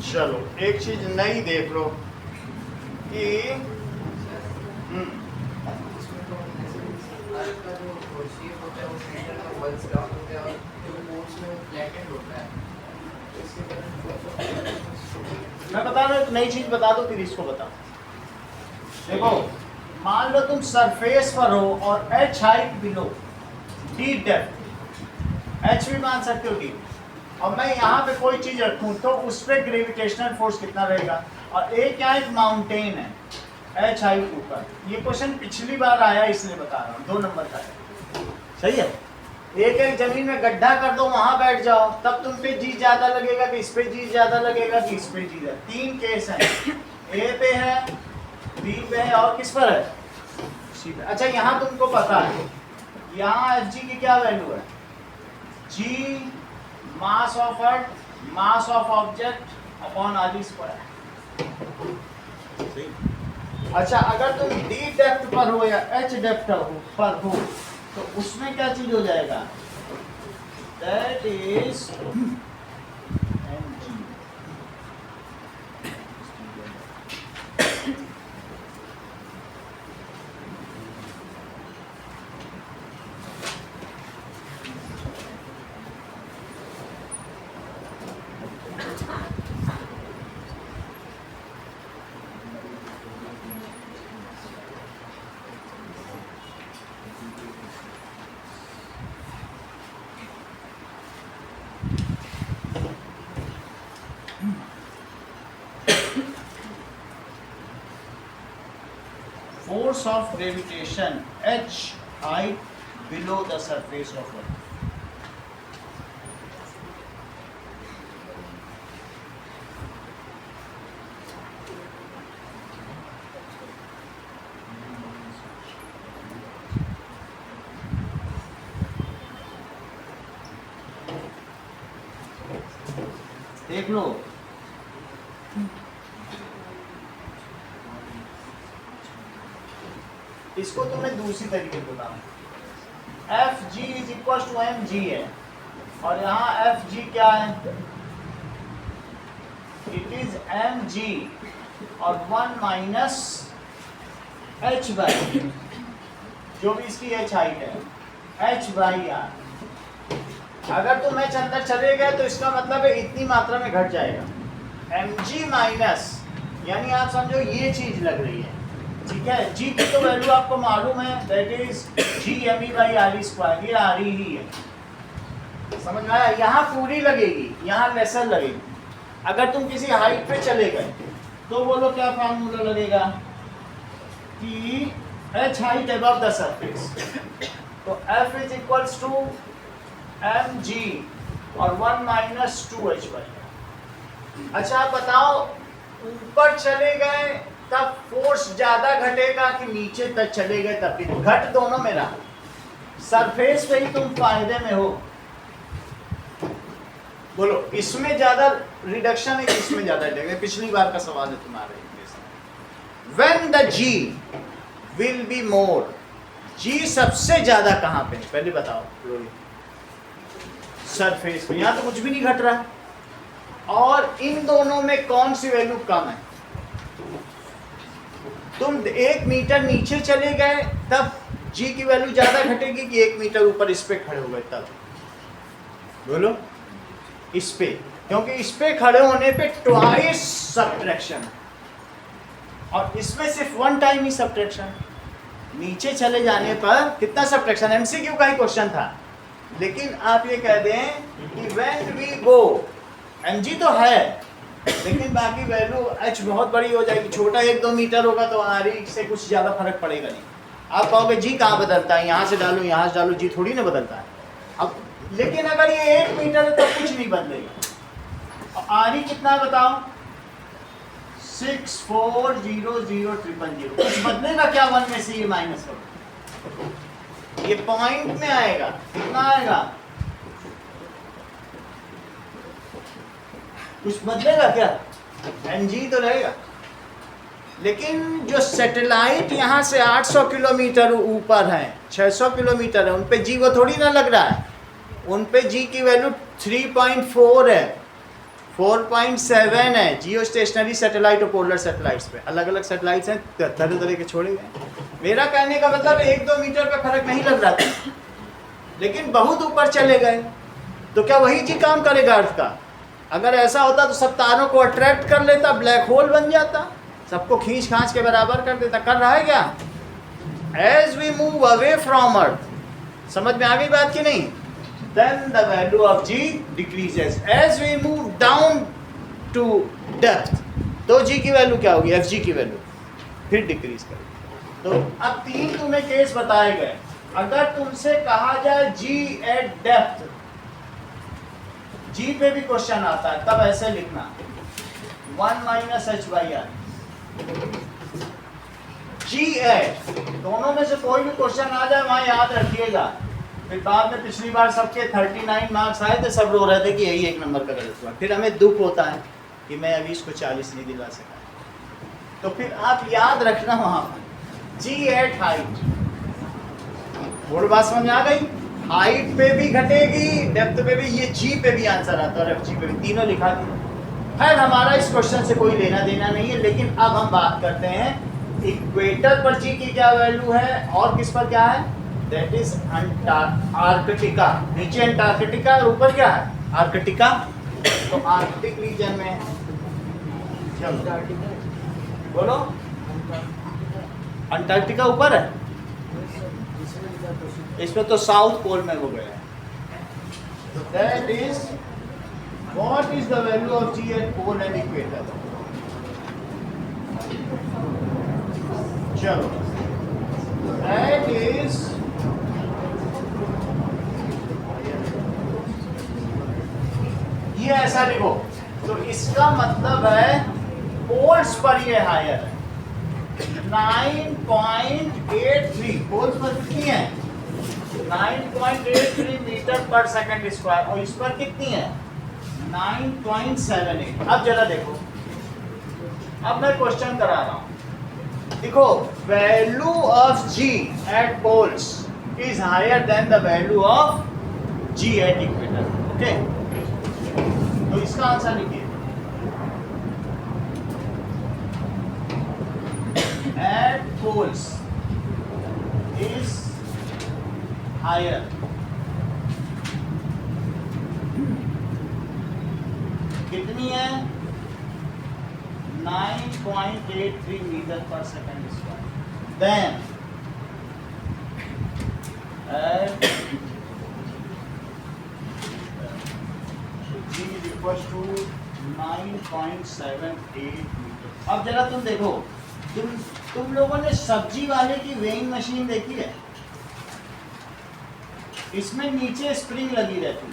[SPEAKER 1] चलो एक चीज नई देख लो कि मैं बता रहा हूँ, एक नई चीज बता दो फिर इसको बता। देखो, मान लो तुम सरफेस पर हो और H height below, D depth, H भी मान सकते हो D, और मैं यहाँ पे कोई चीज रखूँ तो उस पर ग्रेविटेशनल फोर्स कितना रहेगा। और एक यहाँ एक माउंटेन है एच हाइट ऊपर, ये क्वेश्चन पिछली बार आया इसलिए बता रहा हूँ, 2 नंबर का है, सही है। एक जमीन में गड्ढा कर दो, वहां बैठ जाओ, तब तुम पे जी ज्यादा लगेगा कि इस पे जी ज्यादा लगेगा कि इस पे जी ज्यादा। 3 केस हैं, ए पे है, बी पे है और किस पर है, सी पे। अच्छा यहाँ तुमको पता है यहाँ एफ जी की क्या वैल्यू है, G mass of earth mass of object upon R square. अच्छा अगर तुम डी डेप्थ पर हो या एच डेप्थ पर हो तो उसमें क्या चीज हो जाएगा, that is force of gravitation h height below the surface of earth। देख लो इसको तो मैं दूसरी तरीके से बताऊं, F G is equal to M G है और यहाँ एफ जी क्या है, इट इज एम जी और 1 माइनस एच बाई जो भी इसकी एच हाइट है एच बाई आर। अगर तुम एच अंदर चले गए तो इसका मतलब है इतनी मात्रा में घट जाएगा, एम जी माइनस यानी आप समझो ये चीज लग रही है, ठीक है। जी की तो वैल्यू आपको मालूम है, that is G M E by R square, ये आर ही है, समझ में आया। यहाँ पूरी लगेगी, यहाँ लेसर लगेगी। अगर तुम किसी हाइट पे चले गए तो बोलो क्या फार्मूला लगेगा कि H height above the surface, तो F is equals to M G और 1 माइनस 2h बाई। अच्छा आप बताओ ऊपर चले गए तब फोर्स ज्यादा घटेगा कि नीचे तक चले गए तब भी, घट दोनों में रहा, सरफेस पे ही तुम फायदे में हो। बोलो इसमें ज्यादा रिडक्शन है कि इसमें ज्यादा रिडक्शन, पिछली बार का सवाल है तुम्हारे। When the G will be more, G सबसे ज्यादा कहां पे, पहले बताओ। सरफेस पे, यहां तो कुछ भी नहीं घट रहा। और इन दोनों में कौन सी वैल्यू कम है, तुम 1 मीटर नीचे चले गए तब जी की वैल्यू ज्यादा घटेगी कि 1 मीटर ऊपर इस पे खड़े हो गए तब, बोलो इस पे, क्योंकि इस पे खड़े होने पे ट्वाइस सब्ट्रैक्शन और इसमें सिर्फ 1 टाइम ही सब्ट्रैक्शन। नीचे चले जाने पर कितना सब्ट्रैक्शन, एमसीक्यू का ही क्वेश्चन था, लेकिन आप ये कह दें कि व्हेन वी गो, एमजी तो है लेकिन बाकी वैल्यू एच बहुत बड़ी हो जाएगी, छोटा 1-2 मीटर होगा तो आर से कुछ ज़्यादा फर्क पड़ेगा नहीं। आप कहोगे जी कहाँ बदलता है, यहाँ से डालो यहाँ से डालो, जी थोड़ी ना बदलता है अब। लेकिन अगर ये 1 मीटर है तो कुछ नहीं बदलेगा। आर कितना है बताओ, 6400000, कुछ बदलेगा क्या 1 में से ये माइनस होगा, ये पॉइंट में आएगा, कितना आएगा, कुछ बदलेगा क्या, एनजी तो रहेगा। लेकिन जो सैटेलाइट यहाँ से 800 किलोमीटर ऊपर है, 600 किलोमीटर है, उन पे जी वो थोड़ी ना लग रहा है, उन पे जी की वैल्यू 3.4 है, 4.7 है। जियो स्टेशनरी सैटेलाइट और पोलर सैटेलाइट्स पे अलग अलग सैटेलाइट्स हैं, तरह तरह के छोड़े गए। मेरा कहने का मतलब 1-2 मीटर पे फर्क नहीं लग रहा था, लेकिन बहुत ऊपर चले गए तो क्या वही जी काम करेगा अर्थ का? अगर ऐसा होता तो सब तारों को अट्रैक्ट कर लेता, ब्लैक होल बन जाता, सबको खींच खांच के बराबर कर देता। कर रहा है क्या? As we move away from earth, समझ में आ गई बात की नहीं? then the value of G decreases. As we move down to depth, तो G की वैल्यू क्या होगी, Fg की वैल्यू फिर डिक्रीज करेगी। तो अब 3 तुम्हें केस बताए गए। अगर तुमसे कहा जाए G at depth, G पे भी क्वेश्चन आता है, तब ऐसे लिखना 1 minus H by R. G at, दोनों में से कोई भी क्वेश्चन आ जाए वहां याद रखिएगा। फिर बाद में पिछली बार सबके 39 मार्क्स आए थे, सब रो रहे थे कि यही 1 नंबर का गलत हुआ। फिर हमें दुख होता है कि मैं अभी इसको 40 नहीं दिला सका। तो फिर आप याद रखना वहां पर G at हाइट। बोर्ड बात समझ में आ गई? हाइट पे भी घटेगी, डेप्थ पे भी, ये G पे भी आंसर आता है और FG पे भी, तीनों लिखा दिया। खैर हमारा इस क्वेश्चन से कोई लेना देना नहीं है, लेकिन अब हम बात करते हैं इक्वेटर पर G की क्या वैल्यू है और किस पर क्या है, दैट इज आर्कटिका। नीचे अंटार्कटिका और ऊपर क्या है, आर्कटिका। तो आर्कटिक रीजन में, चलो बोलो, अंटार्कटिका ऊपर है, इसमें तो साउथ पोल में वो गया है। That is what is the value of G at pole and equator. चलो दैट इज, ये ऐसा लिखो, तो इसका मतलब है पोल्स पर ये हायर है 9.83, पोल्स पर कितनी है 9.83 मीटर पर सेकंड स्क्वायर, और इस पर कितनी है 9.78। अब जरा देखो, अब मैं क्वेश्चन करा रहा हूं, देखो value of G at poles is higher than the value of G at equator. Okay, तो इसका आंसर लिखिए, एट पोल्स इज हायर कितनी है 9.83 metre per second square, then G is equals to 9.78 metre. अब जरा तुम देखो, तुम लोगों ने सब्जी वाले की वेइंग मशीन देखी है, इसमें नीचे स्प्रिंग लगी रहती है,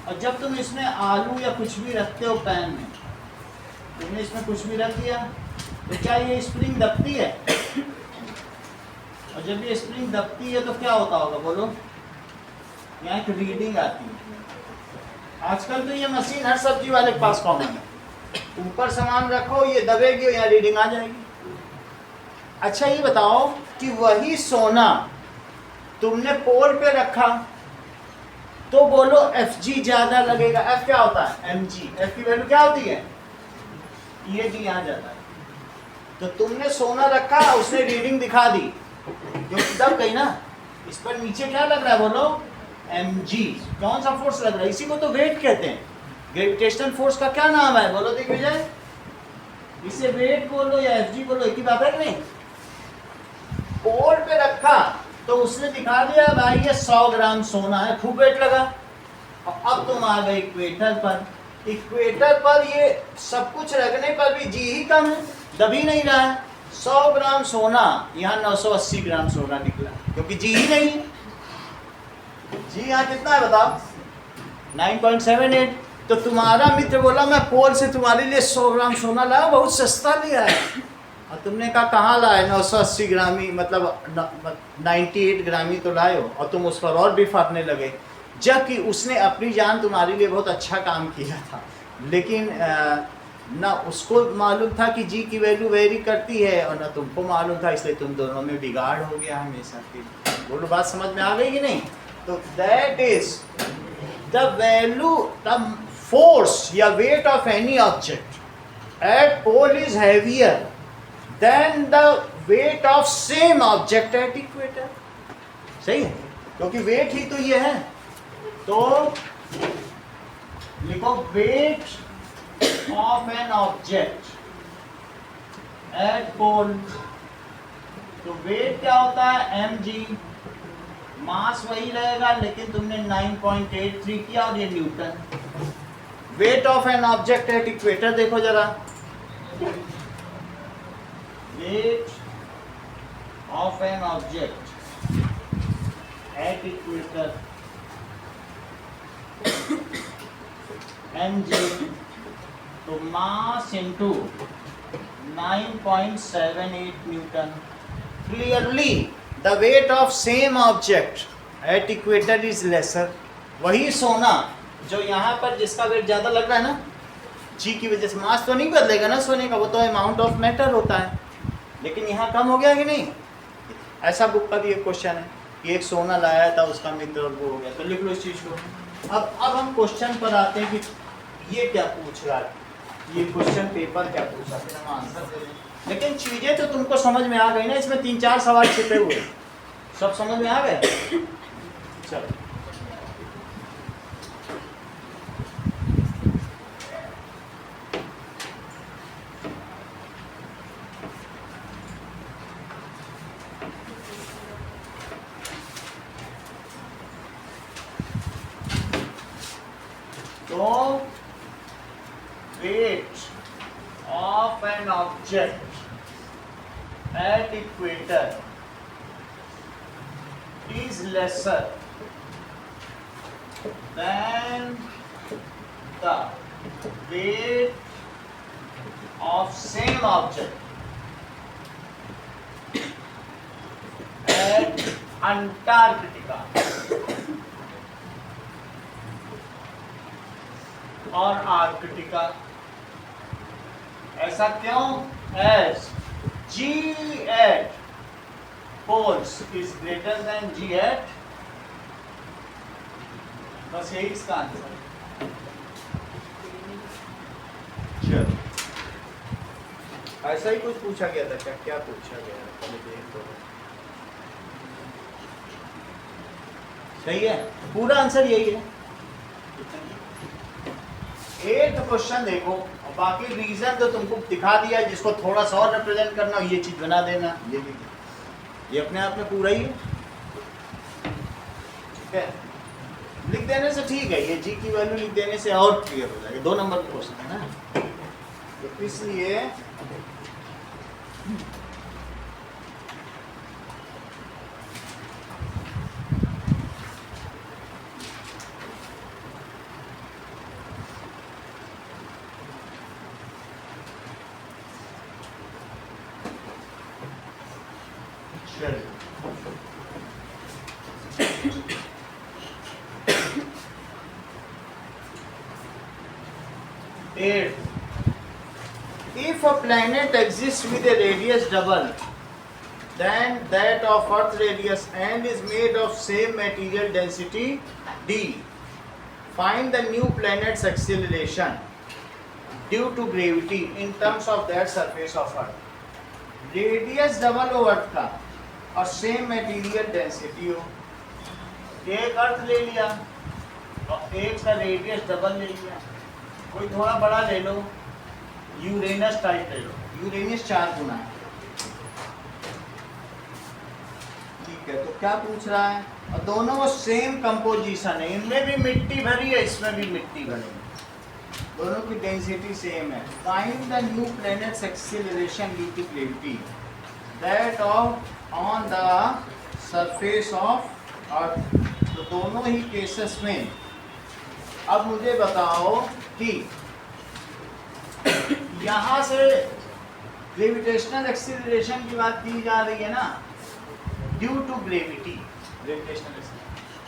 [SPEAKER 1] और जब तुम इसमें आलू या कुछ भी रखते हो पैन में, तुमने इसमें कुछ भी रख दिया, तो क्या ये स्प्रिंग दबती है? और जब ये स्प्रिंग दबती है तो क्या होता होगा बोलो, यहाँ एक रीडिंग आती है। आजकल तो ये मशीन हर सब्जी वाले के पास कॉमन है, ऊपर सामान रखो, ये दबेगी और यहाँ रीडिंग आ जाएगी। अच्छा ये बताओ कि वही सोना तुमने पोल पे रखा, तो बोलो Fg ज्यादा लगेगा। F क्या होता है mg, F की वैल्यू क्या होती है, ये G यहाँ जाता है। तो तुमने सोना रखा, उसने रीडिंग दिखा दी, जो दब गई ना, इस पर नीचे क्या लग रहा है बोलो mg। कौन सा फोर्स लग रहा है, इसी को तो वेट कहते हैं। ग्रेविटेशनल फोर्स का क्या नाम है बोलो दिग्विजय, इसे वेट बोलो या Fg बोलो, एक ही बात है कि नहीं। पोल पे रखा तो उसने दिखा दिया भाई ये 100 ग्राम सोना है, खूब वेट लगा। और अब तुम आ गए इक्वेटर पर, इक्वेटर पर ये सब कुछ रखने पर भी G ही कम है, दब ही नहीं रहा है। 100 ग्राम सोना यहाँ 980 ग्राम सोना निकला, क्योंकि G ही नहीं है। G यहाँ कितना है बताओ 9.78। तो तुम्हारा मित्र बोला मैं पोल से तुम्हारे लिए 100 ग्राम सोना लाया, बहुत सस्ता लिया है, और तुमने कहा कहाँ लाए, 980 ग्रामी मतलब 98 ग्रामी तो लाए हो, और तुम उस पर और भी फाड़ने लगे, जबकि उसने अपनी जान तुम्हारे लिए बहुत अच्छा काम किया था। लेकिन ना उसको मालूम था कि G की वैल्यू वेरी करती है, और ना तुमको मालूम था, इसलिए तुम दोनों में बिगाड़ हो गया हमेशा की। बोलो बात समझ में आ गई कि नहीं। तो that is the value, the force या weight of any object at pole is heavier than the weight of same object at equator. सही है, क्योंकि वेट ही तो ये है। तो लिखो weight of an object at pole, तो वेट क्या होता है mg मास वही रहेगा लेकिन तुमने 9.83 किया और ये Newton. Wait of an object at equator देखो जरा, wait of an object at equator mg, तो mass into 9.78 Newton. Clearly the weight of same object at equator is lesser. वही सोना जो यहाँ पर जिसका वेट ज़्यादा लग रहा है ना, जी की वजह से मास तो नहीं बदलेगा ना सोने का, वो तो अमाउंट ऑफ मैटर होता है, लेकिन यहाँ कम हो गया कि नहीं। ऐसा बुक का भी एक क्वेश्चन है कि एक सोना लाया था उसका मित्र और वो हो गया, तो लिख लो इस चीज़ को। अब हम क्वेश्चन पर आते हैं कि ये क्या पूछ रहा है, ये क्वेश्चन पेपर क्या पूछा, फिर हम आंसर दे दें। लेकिन चीज़ें तो तुमको समझ में आ गई ना, इसमें 3-4 सवाल छिपे हुए सब समझ में आ गए। चलो तो weight of an object at equator is lesser than the weight of same object at Antarctica और आर्कटिका। ऐसा क्यों? As G at poles is greater than G at, बस यही इसका आंसर है। चलो ऐसा ही कुछ पूछा गया था क्या? क्या पूछा गया है? पहले देख तो सही है, पूरा आंसर यही है। एक क्वेश्चन देखो और बाकी रीजन तो तुमको दिखा दिया, जिसको थोड़ा सा और रिप्रेजेंट करना ये चीज बना देना, ये अपने आप में पूरा ही है। ठीक है, लिख देने से ठीक है, ये जी की वैल्यू लिख देने से और क्लियर हो जाएगा। 2 नंबर का क्वेश्चन है ना, तो इसलिए if a planet exists with a radius double than that of Earth radius and is made of same material density d, find the new planet's acceleration due to gravity in terms of that surface of Earth. Radius double हो अर्थ का और same material density हो, एक अर्थ ले लिया और एक का रेडियस डबल ले लिया, कोई थोड़ा बड़ा ले लो, यूरेनस टाइप ले लो, यूरेनस 4 गुना है। ठीक है, तो क्या पूछ रहा है? और दोनों सेम कंपोजिशन है, इनमें भी मिट्टी भरी है, इसमें भी मिट्टी भरी है, दोनों की डेंसिटी सेम है। Find the new planet's acceleration due to gravity that of on the surface of Earth. तो दोनों ही केसेस में अब मुझे बताओ कि यहाँ से ग्रेविटेशनल एक्सेलरेशन की बात की जा रही है ना, ड्यू टू ग्रेविटी। ग्रेविटेशनल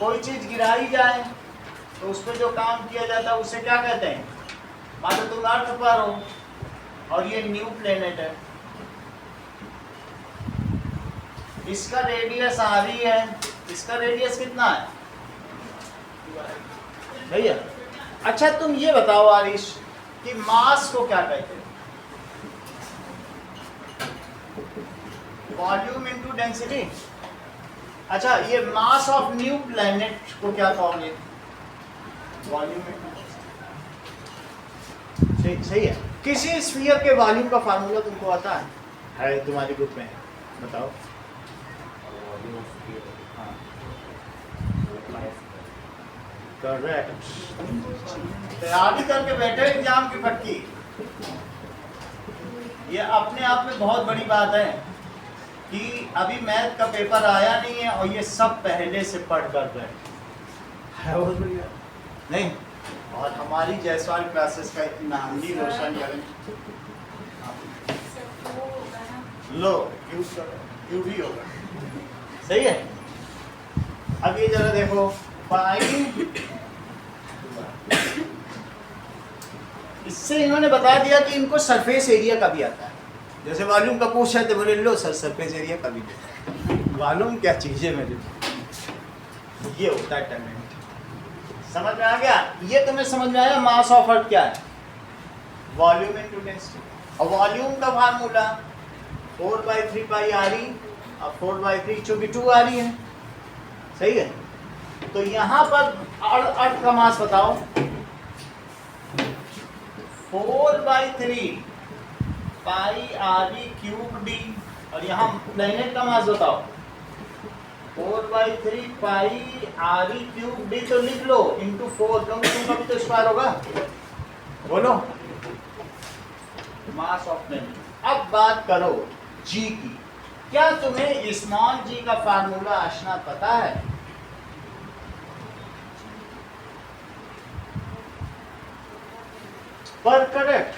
[SPEAKER 1] कोई चीज गिराई जाए तो उस पर जो काम किया जाता है उसे क्या कहते हैं? मान लो तुम अर्थ पर हो और ये न्यू प्लेनेट है, इसका रेडियस आर ही है, इसका रेडियस कितना है भैया? अच्छा तुम ये बताओ आरिश कि मास को क्या कहते हैं? Volume into density. अच्छा ये मास ऑफ न्यू प्लैनेट को क्या कहोगे? Volume into. सही है। किसी स्फीयर के वॉल्यूम का फार्मूला तुमको आता है तुम्हारी ग्रुप में? बताओ। हाँ करेक्ट। तैयारी करके बैठे एग्जाम की पक्की, ये अपने आप में बहुत बड़ी बात है कि अभी मैथ का पेपर आया नहीं है और ये सब पहले से पढ़ कर गए नहीं। और हमारी जायसवाल क्लासेस का नाम भी रोशन करें। लो क्यों भी होगा, सही है। अब ये जरा देखो, पाई, इससे इन्होंने बता दिया कि इनको सरफेस एरिया का भी आता है। जैसे वॉल्यूम का पूछा तो बोले लो सर सरफेस एरिया का भी दे। वॉल्यूम क्या चीज है मेरे, ये होता है टैलेंट। समझ में आ गया? ये तुम्हें समझ में आया मास ऑफ अर्थ क्या है? Volume into density. और वॉल्यूम का फार्मूला 4/3 पाई आर ई, अब 4/3 चूंकि 2 आ रही है, सही है। तो यहाँ पर अर्थ का मास बताओ, 4/3 pi R E cube D, और यहाँ प्लेनेट का मास बताओ 4/3 pi R E cube D. तो लिख लो इंटू 4, क्योंकि 2 का भी तो स्क्वायर होगा। बोलो मास ऑफ प्लेनेट। अब बात करो जी की। क्या तुम्हें स्मॉल जी का फार्मूला आशना पता है? पर करेक्ट,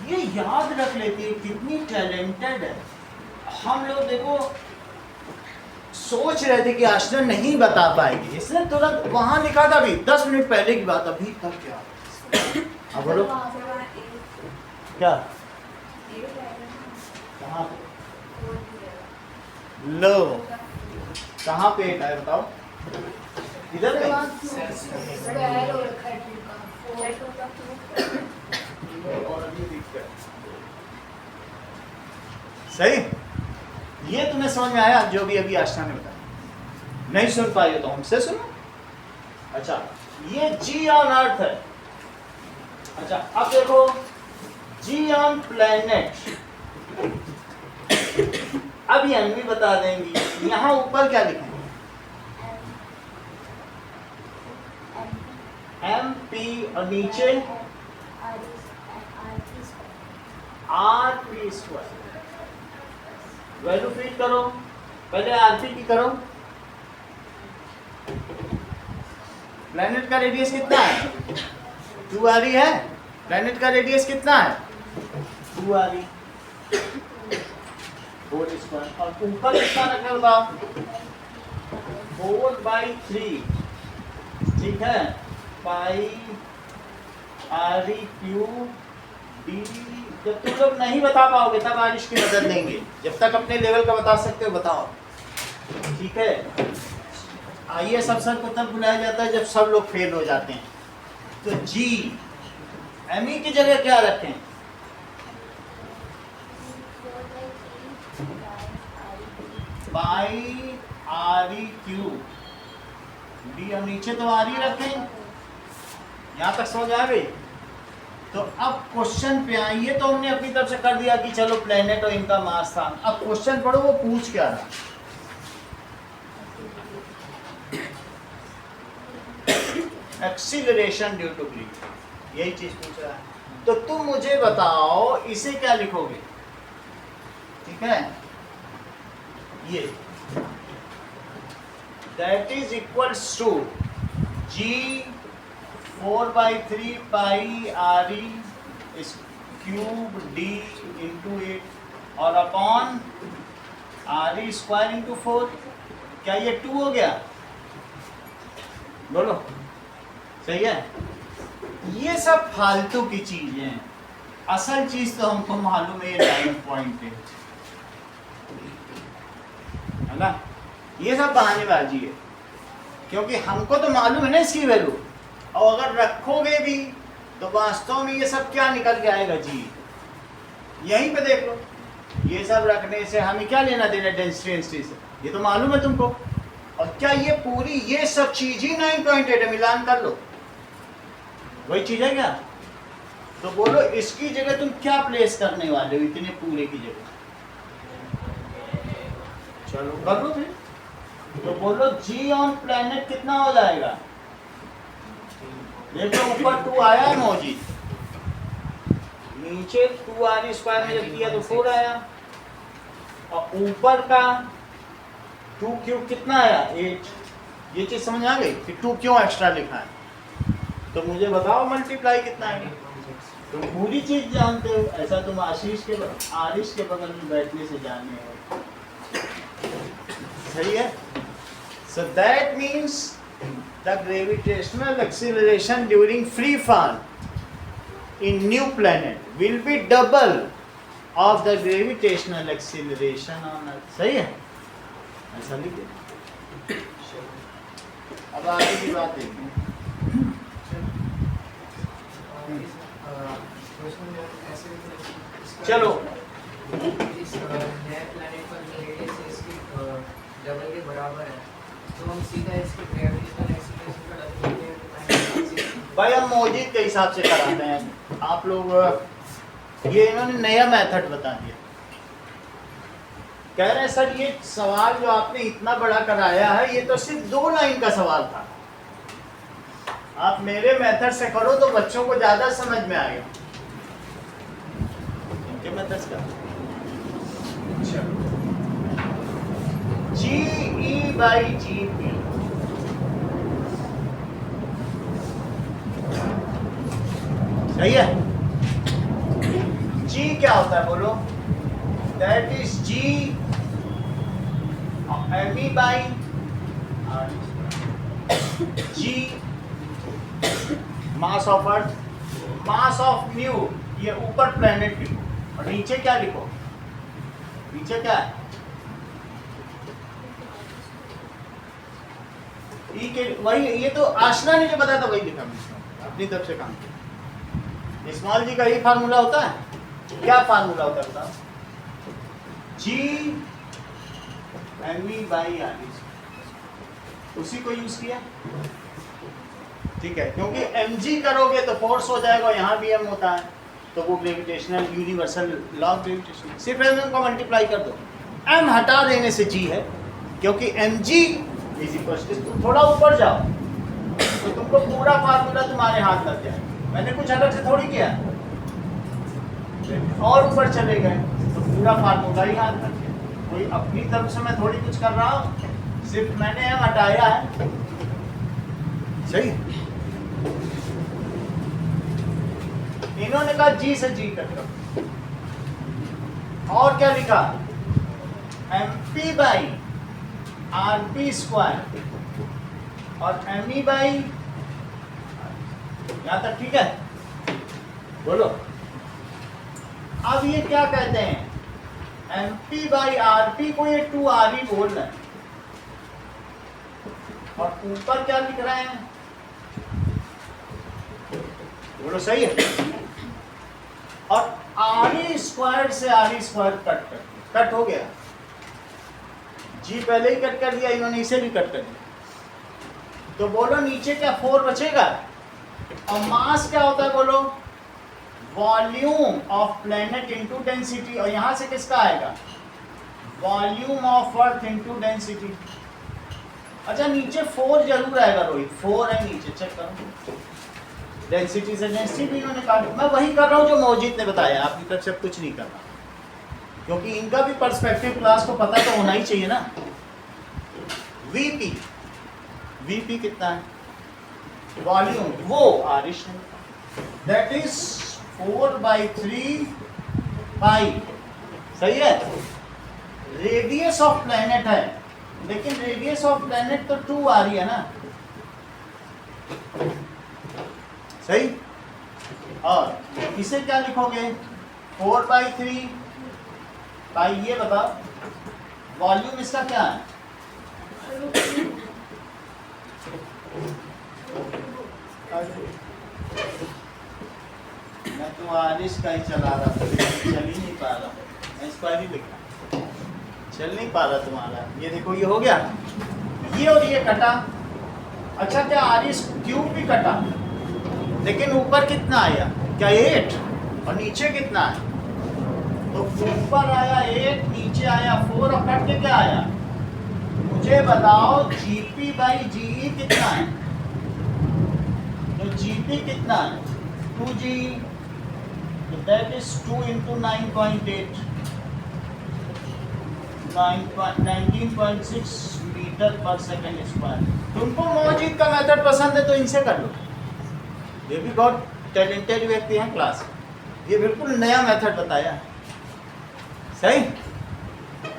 [SPEAKER 1] ये याद रख लेती है, कितनी टैलेंटेड है। हम लोग देखो सोच रहे थे कि आशना नहीं बता पाएगी, इसने तुरंत वहां लिखा था, अभी 10 मिनट पहले की बात, अभी तक क्या। अब बोलो क्या, कहाँ पे? लो कहाँ पे है बताओ, इधर पे। सही, ये तुम्हें समझ में आया जो भी अभी आशना ने बताया? नहीं सुन पाए तो हमसे सुनो। अच्छा ये जी ऑन अर्थ है। अच्छा अब देखो जी ऑन प्लैनेट, अब ये अन्वी बता देंगी। यहाँ ऊपर क्या लिखेंगे? एम पी, और नीचे R P square. Value feed करो, पहले आरपी की करो। प्लैनेट का रेडियस कितना है? 2 आ रही है। प्लैनेट का रेडियस कितना है? 2 आ रही। 4 स्क्वायर, और ऊपर कितना रखना बताओ? 4/3, ठीक है, पाई आर ई क्यूब डी। जब तुम लोग नहीं बता पाओगे तब आरिश की मदद लेंगे, जब तक अपने लेवल का बता सकते हो बताओ, ठीक है। आईएएस अफसर को तब बुलाया जाता है जब सब लोग फेल हो जाते हैं। तो जी एम ई की जगह क्या रखें? By R E cube D, हम नीचे तो आर ई रखें। यहाँ तक समझ आ गई? तो अब क्वेश्चन पे आइए। तो हमने अपनी तरफ से कर दिया कि चलो प्लेनेट और इनका मास था। अब क्वेश्चन पढ़ो वो पूछ क्या रहा। एक्सीलरेशन ड्यू टू ग्रेविटी, यही चीज पूछ रहा है। तो तुम मुझे बताओ इसे क्या लिखोगे? ठीक है, ये that is equals to G 4/3 pi R E cube D into 8 और upon R E square into 4। क्या ये 2 हो गया? बोलो सही है। ये सब फालतू की चीजें हैं, असल चीज तो हमको मालूम है, ये लाइन पॉइंट है ना। ये सब बहानेबाजी है, क्योंकि हमको तो मालूम है ना इसकी वैल्यू। और अगर रखोगे भी तो वास्तव में ये सब क्या निकल के आएगा जी, यहीं पे देख लो। ये सब रखने से हमें क्या लेना देना डेंसिटी से, ये तो मालूम है तुमको। और क्या ये पूरी ये सब चीज ही 9.8 है? मिलान कर लो, वही चीज है क्या? तो बोलो इसकी जगह तुम क्या प्लेस करने वाले हो इतने पूरे की जगह? चलो कर लो फिर। तो बोलो जी ऑन प्लेनेट कितना हो जाएगा? देखो ऊपर 2 आया है मौजी, नीचे 2r² में जब किया तो 4 आया, और ऊपर का 2³ कितना आया? 8। ये चीज समझ आ गई कि 2 क्यों एक्स्ट्रा लिखा है? तो मुझे बताओ मल्टीप्लाई कितना है? तुम पूरी चीज जानते हो, ऐसा तुम आरिश के बगल में बैठने से जाने हो। सही है। So that means the gravitational acceleration during free fall in new planet will be double of the gravitational acceleration on Earth. सही है, ऐसा लिख दे। अब आगे की बात देखिए। चलो
[SPEAKER 2] डबल के बराबर है, तो हम सीधा इसकी ग्रेविटेशनल एक्सीलरेशन का डबल
[SPEAKER 1] भाई हम मौजूद के हिसाब से कराते हैं। आप लोग ये इन्होंने नया मेथड बता दिया। कह रहे हैं सर ये सवाल जो आपने इतना बड़ा कराया है ये तो सिर्फ 2 लाइन का सवाल था, आप मेरे मेथड से करो तो बच्चों को ज्यादा समझ में आएगा। इनके मेथड का GE/GP सही है। G क्या होता है बोलो? That is G me/r। G mass of earth, mass of new, ये ऊपर प्लेनेट लिखो और नीचे क्या लिखो? नीचे क्या है? ई के वही, ये तो आशना ने जो बताया था वही लिखा मैंने अपनी तरफ से काम किया। स्मॉल जी का ही फार्मूला होता है। क्या फार्मूला होता है बताओ? G me/r, उसी को यूज किया। ठीक है, क्योंकि mg करोगे तो फोर्स हो जाएगा, यहाँ भी m होता है, तो वो gravitational universal law of gravitation, सिर्फ m को मल्टीप्लाई कर दो। m हटा देने से g है, क्योंकि mg इज इक्वल टू, तुम थोड़ा ऊपर जाओ तो तुमको पूरा फार्मूला तुम्हारे हाथ लग जाए। मैंने कुछ अलग से थोड़ी किया, और ऊपर चले गए तो पूरा फार्मूला ही हाथ लग गया। कोई अपनी तरफ से मैं थोड़ी कुछ कर रहा हूँ, सिर्फ मैंने m हटाया है। सही। इन्होंने कहा G से G कट करो, और क्या लिखा? MP/RP² और ME/, यहां तक ठीक है? बोलो अब ये क्या कहते हैं? MP/RP को ये 2r ही बोल रहे हैं, और ऊपर क्या लिख रहे हैं? बोलो सही है। और r² से r² कट हो गया। G पहले ही कट कर दिया, इन्होंने इसे भी कट कर दिया। तो बोलो नीचे क्या 4 बचेगा? और मास क्या होता है बोलो? Volume of planet into density, और यहां से किसका आएगा? Volume of earth into density. अच्छा नीचे 4 जरूर आएगा रोहित, 4 है नीचे, चेक करो। डेंसिटी से डेंसिटी भी इन्होंने कहा, मैं वही कर रहा हूँ जो मौजूद ने बताया, आपकी तरफ से कुछ नहीं कर रहा, क्योंकि इनका भी पर्सपेक्टिव क्लास को पता तो होना ही चाहिए ना। वीपी कितना है? वॉल्यूम, वो आरिश है, दैट इज 4/3 पाई। सही है। रेडियस ऑफ प्लेनेट है, लेकिन रेडियस ऑफ प्लेनेट तो 2 आ रही है ना। सही। और इसे क्या लिखोगे? 4/3 पाई। ये बताओ वॉल्यूम इसका क्या है? मैं तो आरिश का ही चला रहा था, चल ही नहीं पा रहा, मैं इसको ही लिखा, चल नहीं पा रहा तुम्हारा। ये देखो ये हो गया, ये और ये कटा। अच्छा क्या आरिश क्यूब भी कटा, लेकिन ऊपर कितना आया? क्या 8? और नीचे कितना है? तो ऊपर आया 8, नीचे आया 4 और कट के क्या आया? मुझे बताओ जीपी बाई जीई कितना है? तो जीपी कितना है? 2g, तो that is 2 into 9.8, 19.6 metre per second square. तुमको मौजिद का मेथड पसंद है तो इनसे कर लो, ये भी बहुत टैलेंटेड व्यक्ति हैं क्लास में, ये बिल्कुल नया मेथड बताया, सही?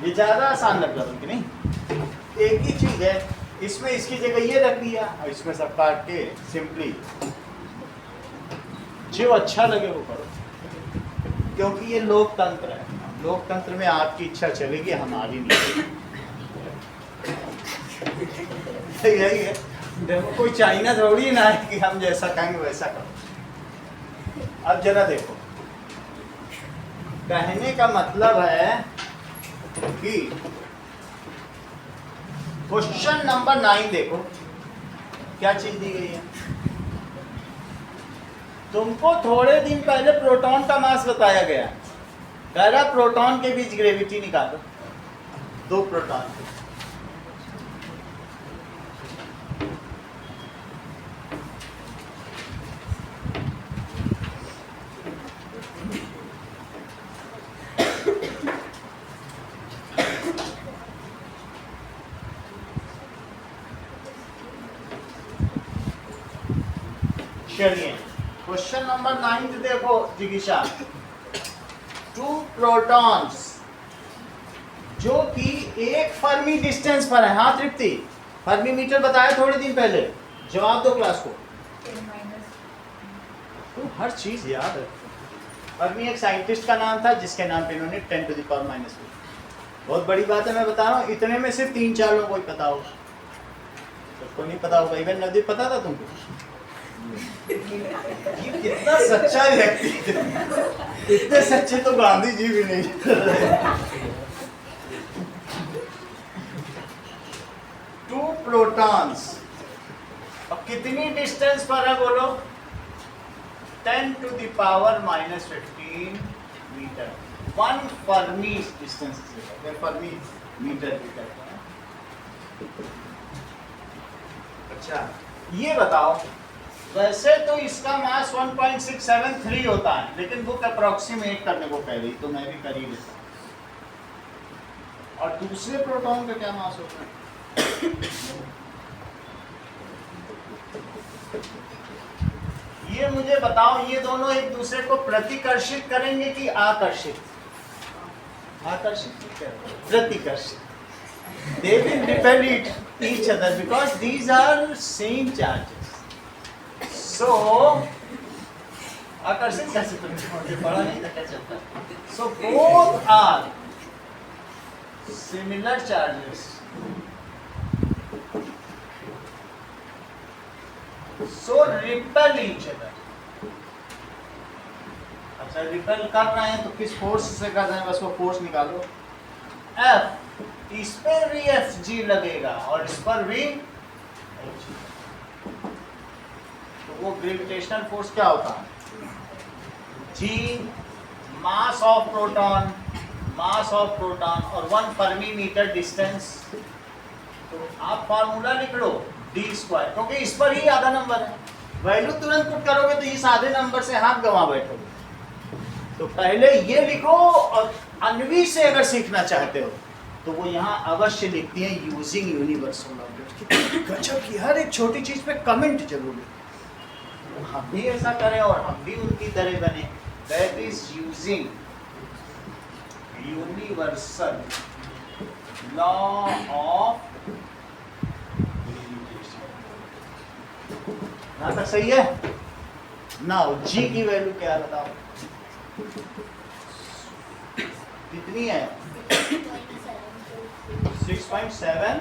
[SPEAKER 1] ये ज़्यादा आसान लग रहा है कि नहीं? एक ही चीज़ है, इसमें इसकी जगह ये रख दिया और इसमें सब काट के सिंपली जो अच्छा लगे वो करो, क्योंकि ये लोकतंत्र है। लोकतंत्र में आपकी इच्छा चलेगी, हमारी नहीं। यही है, देखो कोई चाइना थोड़ी ना है कि हम जैसा कहेंगे वैसा करो। अब जरा देखो, कहने का मतलब है कि क्वेश्चन नंबर 9 देखो क्या चीज दी गई है। तुमको थोड़े दिन पहले प्रोटॉन का मास बताया गया, कह रहा प्रोटॉन के बीच ग्रेविटी निकालो, 2 प्रोटॉन। चलिए क्वेश्चन नंबर 9 देखो जिगिशा। 2 प्रोटॉन्स जो कि एक फर्मी डिस्टेंस पर है। हाँ तृप्ति, फर्मी मीटर बताया थोड़े दिन पहले, जवाब दो क्लास को। तो हर चीज याद है। फर्मी एक साइंटिस्ट का नाम था जिसके नाम पे इन्होंने 10⁻⁻²। बहुत बड़ी बात है, मैं बता रहा हूँ। इतने में सिर्फ 3-4 लोगों को पता होगा, सबको नहीं पता होगा। इवन नवदीप पता था तुमको? ये कितना सच्चा व्यक्ति, इतने सच्चे तो गांधी जी भी नहीं। 2 प्रोटॉन्स और कितनी डिस्टेंस पर है बोलो? 10⁻⁻15 मीटर। 1 फर्मी डिस्टेंस से, फर्मी मीटर भी कहते हैं। अच्छा ये बताओ, वैसे तो इसका मास 1.673 होता है, लेकिन बुक अप्रोक्सीमेट करने को कह रही तो मैं भी कर ही लेता। और दूसरे प्रोटॉन का क्या मास होता है? ये मुझे बताओ, ये दोनों एक दूसरे को प्रतिकर्षित करेंगे कि आकर्षित? आकर्षित, प्रतिकर्षित। They will repel each other because these are same charges. So आकर्षित कैसे मुझे पढ़ा नहीं था क्या चलता। So both are similar charges. So repel each other. अच्छा रिपेल कर रहे हैं तो किस फोर्स से कर रहे हैं, बस वो फोर्स निकालो। F, इस पर भी Fg लगेगा और इस पर भी Fg। वो ग्रेविटेशनल फोर्स क्या होता है? G मास ऑफ प्रोटॉन और 1 फर्मी मीटर डिस्टेंस। तो आप फार्मूला लिख लो d², क्योंकि इस पर ही आधा नंबर है। वैल्यू तुरंत पुट करोगे तो इस आधे नंबर से हाथ गंवा बैठोगे। तो पहले ये लिखो, और अन्वी से अगर सीखना चाहते हो तो वो यहाँ अवश्य लिखती है यूजिंग यूनिवर्सल लॉ। गजब की हर एक छोटी चीज पे कमेंट जरूर लिखो। हम भी ऐसा करें और हम भी उनकी तरह बने। That is using universal law of यहाँ तक सही है? नाउ जी की वैल्यू क्या है बताओ? कितनी है? 6.7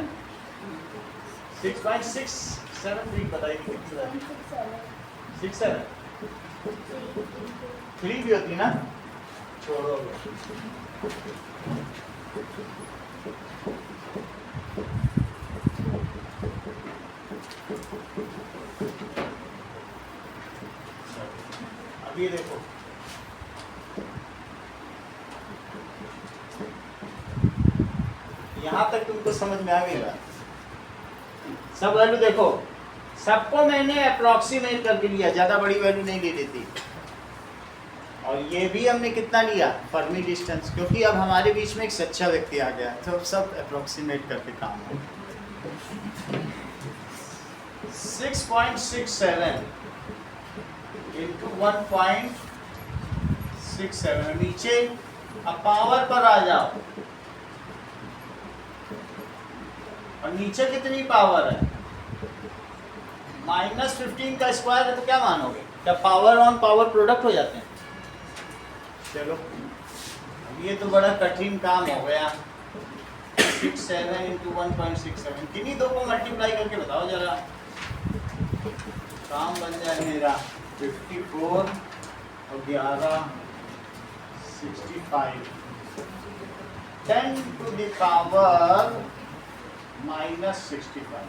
[SPEAKER 1] 6.673 बताइए कितनी है? 6.7 3 भी होती ना, छोड़ो। अब ये देखो, यहाँ तक तुमको समझ में आ गया? सब वैल्यू देखो, सबको मैंने अप्रोक्सीमेट करके लिया, ज्यादा बड़ी वैल्यू नहीं ले लेती। और ये भी हमने कितना लिया, फर्मी डिस्टेंस, क्योंकि अब हमारे बीच में एक सच्चा व्यक्ति आ गया, तो अब सब अप्रोक्सीमेट करके काम है। 6.67 into 1.67, नीचे अब पावर पर आ जाओ, और नीचे कितनी पावर है, -15 का स्क्वायर है, तो क्या मानोगे, क्या पावर ऑन पावर प्रोडक्ट हो जाते हैं? चलो अब ये तो बड़ा कठिन काम हो गया। 67 into 1.67, किन्हीं दो को मल्टीप्लाई करके बताओ जरा, काम बन जाए मेरा। 54 और 11 65, 10 to the power -65,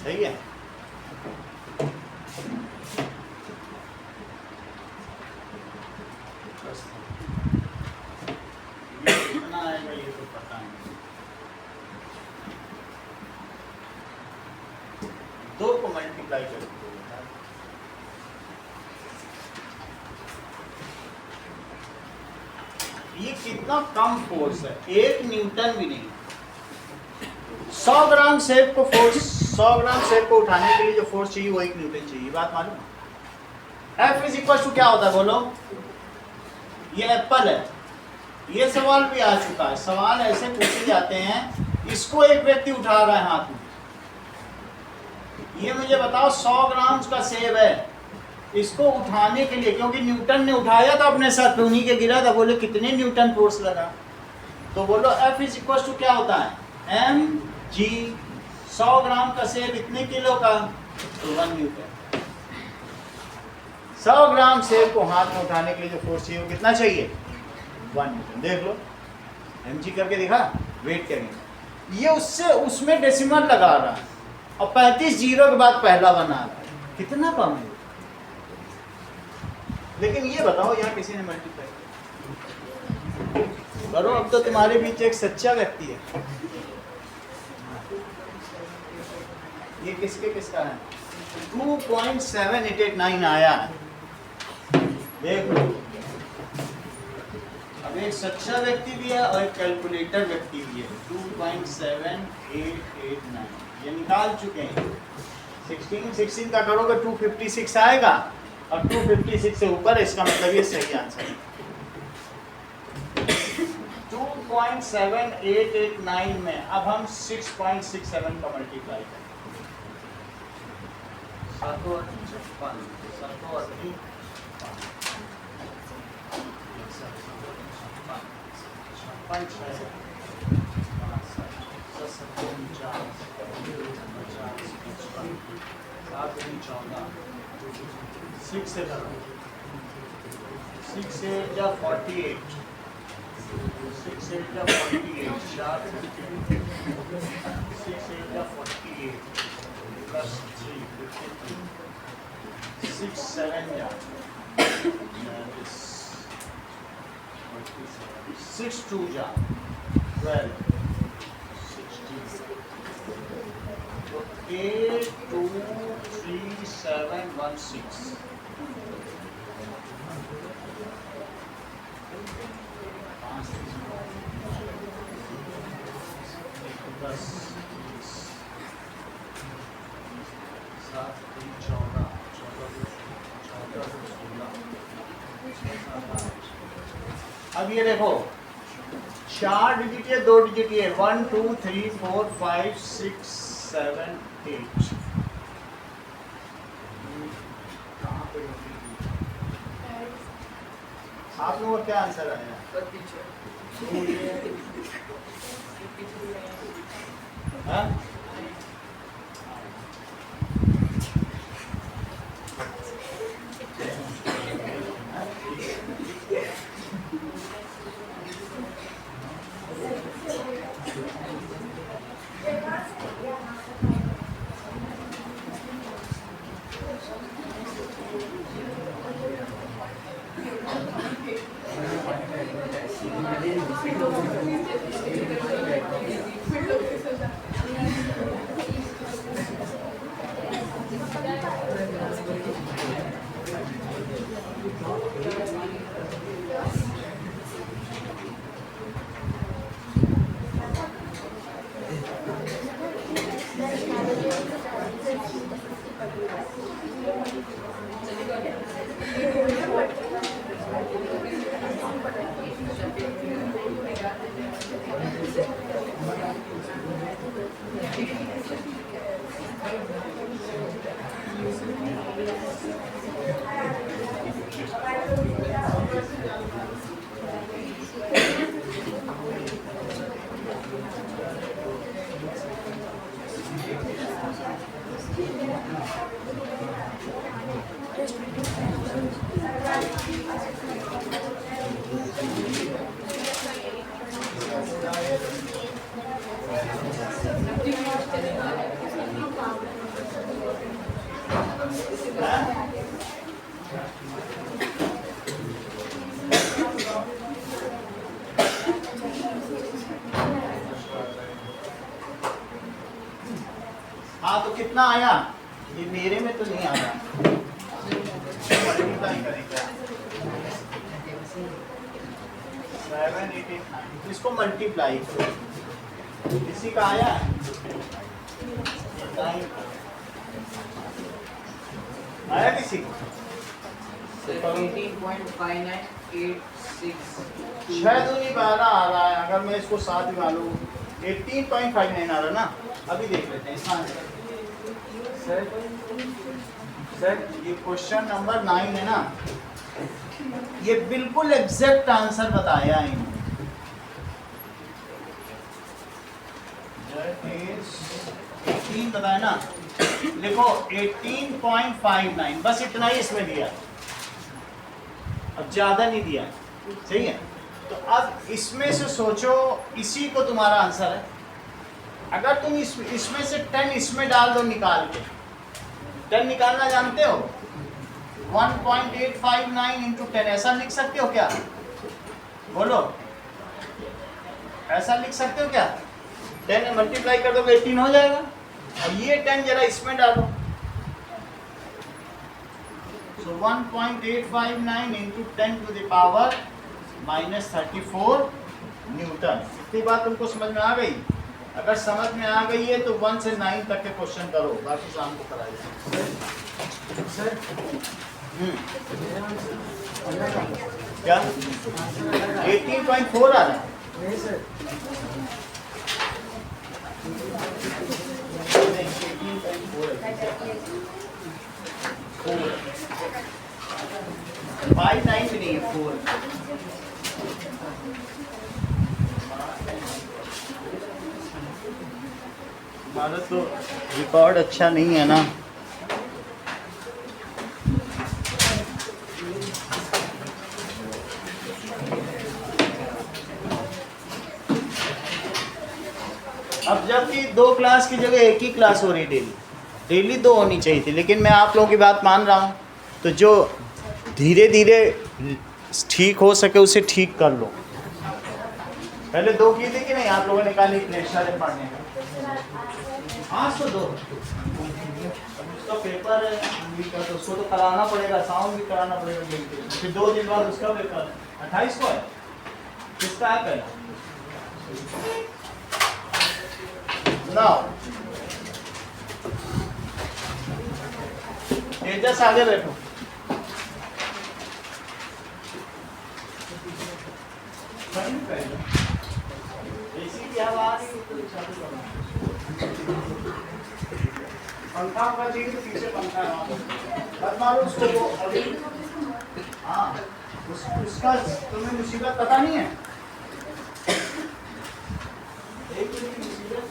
[SPEAKER 1] सही है? ये कितना आएगा ये तो पता नहीं। 2 को मल्टीप्लाई करके ये कितना कम फोर्स है, 1 न्यूटन भी नहीं। 100 ग्राम सेब को फोर्स, 100 ग्राम सेब को उठाने के लिए जो फोर्स चाहिए वो 1 न्यूटन चाहिए, बात मालूम है? F इज इक्वल टू क्या होता है बोलो? ये एप्पल है, ये सवाल भी आ चुका है। सवाल ऐसे पूछे जाते हैं, इसको एक व्यक्ति उठा रहा है हाथ में, ये मुझे बताओ 100 ग्राम का सेब है, इसको उठाने के लिए, क्योंकि न्यूटन ने उठाया था अपने साथ, उन्हीं के गिरा था, बोले कितने न्यूटन फोर्स लगा, तो बोलो F इज इक्वल टू क्या होता है, mg। 100 ग्राम का सेब इतने किलो का, तो 1 न्यूटन। 100 ग्राम सेब को हाथ में उठाने के लिए जो फोर्स चाहिए वो कितना चाहिए, 1 न्यूटन। देख लो mg करके दिखा, वेट करेंगे, ये उससे उसमें डेसिमल लगा रहा है, और 35 जीरो के बाद पहला बना रहा है, कितना कम है। लेकिन ये बताओ यहाँ किसी ने मल्टीप्लाई करो, अब तो तुम्हारे बीच एक सच्चा व्यक्ति है। ये किसके किसका है, 2.7889 आया है, देख लो। अब एक सच्चा व्यक्ति भी है और एक कैलकुलेटर व्यक्ति भी है। 2.7889 ये निकाल चुके हैं। 16 का करोगे 256 आएगा, और 256 से ऊपर, इसका मतलब ये सही आंसर है। 2.7889 में अब हम 6.67 का मल्टीप्लाई करें, 7 और 56, 7 और 3 6 से 6 या 48, 6 या 48, 6 या 48 प्लस 3 53, 6 7 या 6 2 या 12 16, तो 8 2 3 7 1 6, अब ये देखो 4 डिजिट है, 2 डिजिट है, 1 2 3 4 5 6 7 8। आप लोगों का क्या आंसर आया? हाँ? हाँ तो कितना आया, ये मेरे में तो नहीं आया, मल्टीप्लाई करेंगे 7 8 8 9, इसको मल्टीप्लाई करो, इसी का आया 9 आया किसी को?
[SPEAKER 2] 18.5986
[SPEAKER 1] 6 दूनी 12 आ रहा है, अगर मैं इसको 7 भी मानूं 18.59 आ रहा ना। अभी देख लेते हैं इसका आंसर। सर ये क्वेश्चन नंबर 9 है ना, ये बिल्कुल एग्जैक्ट आंसर बताया है इन्होंने। That is 18 बताया ना, लिखो 18.59, बस इतना ही इसमें दिया, अब ज्यादा नहीं दिया, सही है। तो अब इसमें से सोचो, इसी को तुम्हारा आंसर है। अगर तुम इसमें से 10 इसमें डाल दो निकाल के, 10 निकालना जानते हो, 1.859 इंटू 10, ऐसा लिख सकते हो क्या? बोलो, ऐसा लिख सकते हो क्या? 10 मल्टीप्लाई कर दोगे 18 हो जाएगा। और ये 10 जरा इसमें डालो, so 1.859 into 10 to the power -34 newton. इतनी बात तुमको समझ में आ गई? अगर समझ में आ गई है तो 1 से 9 तक के क्वेश्चन करो, बाकी शाम को कराइए। क्या 18.4 आ रहा है?
[SPEAKER 2] नहीं सर,
[SPEAKER 1] 5 भी नहीं है, 4। हमारा तो रिकॉर्ड अच्छा नहीं है ना। अब जबकि 2 क्लास की जगह एक ही क्लास हो रही, डेली 2 होनी चाहिए थी, लेकिन मैं आप लोगों की बात मान रहा हूँ, तो जो धीरे धीरे ठीक हो सके उसे ठीक कर लो। पहले 2 की थी कि नहीं आप लोगों ने? कहा नहीं प्रेशर है पढ़ने का, आज तो 2। उसका पेपर है तो उसको तो कराना पड़ेगा, साउंड भी कराना पड़ेगा, फिर 2 दिन बाद उसका पेपर 28 को है। किसका है पहला? नाउ तेजस आगे बैठो। एसी की हवा आ रही है तो चालू करो। पंखा होगा चाहिए तो पीछे पंखा है, मत मारो उसको। वो अभी हाँ उसका तुम्हें मुसीबत पता नहीं है। एक मुसीबत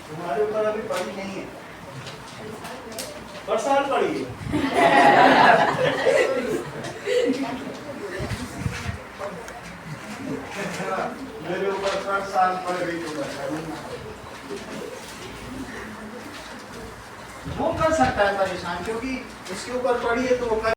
[SPEAKER 1] तुम्हारे ऊपर अभी पड़ी नहीं है, पर साल पड़ी है। मेरे ऊपर 7 साल पड़ गई तो वो कर सकता है परेशान, क्योंकि उसके ऊपर पड़ी है तो वो कर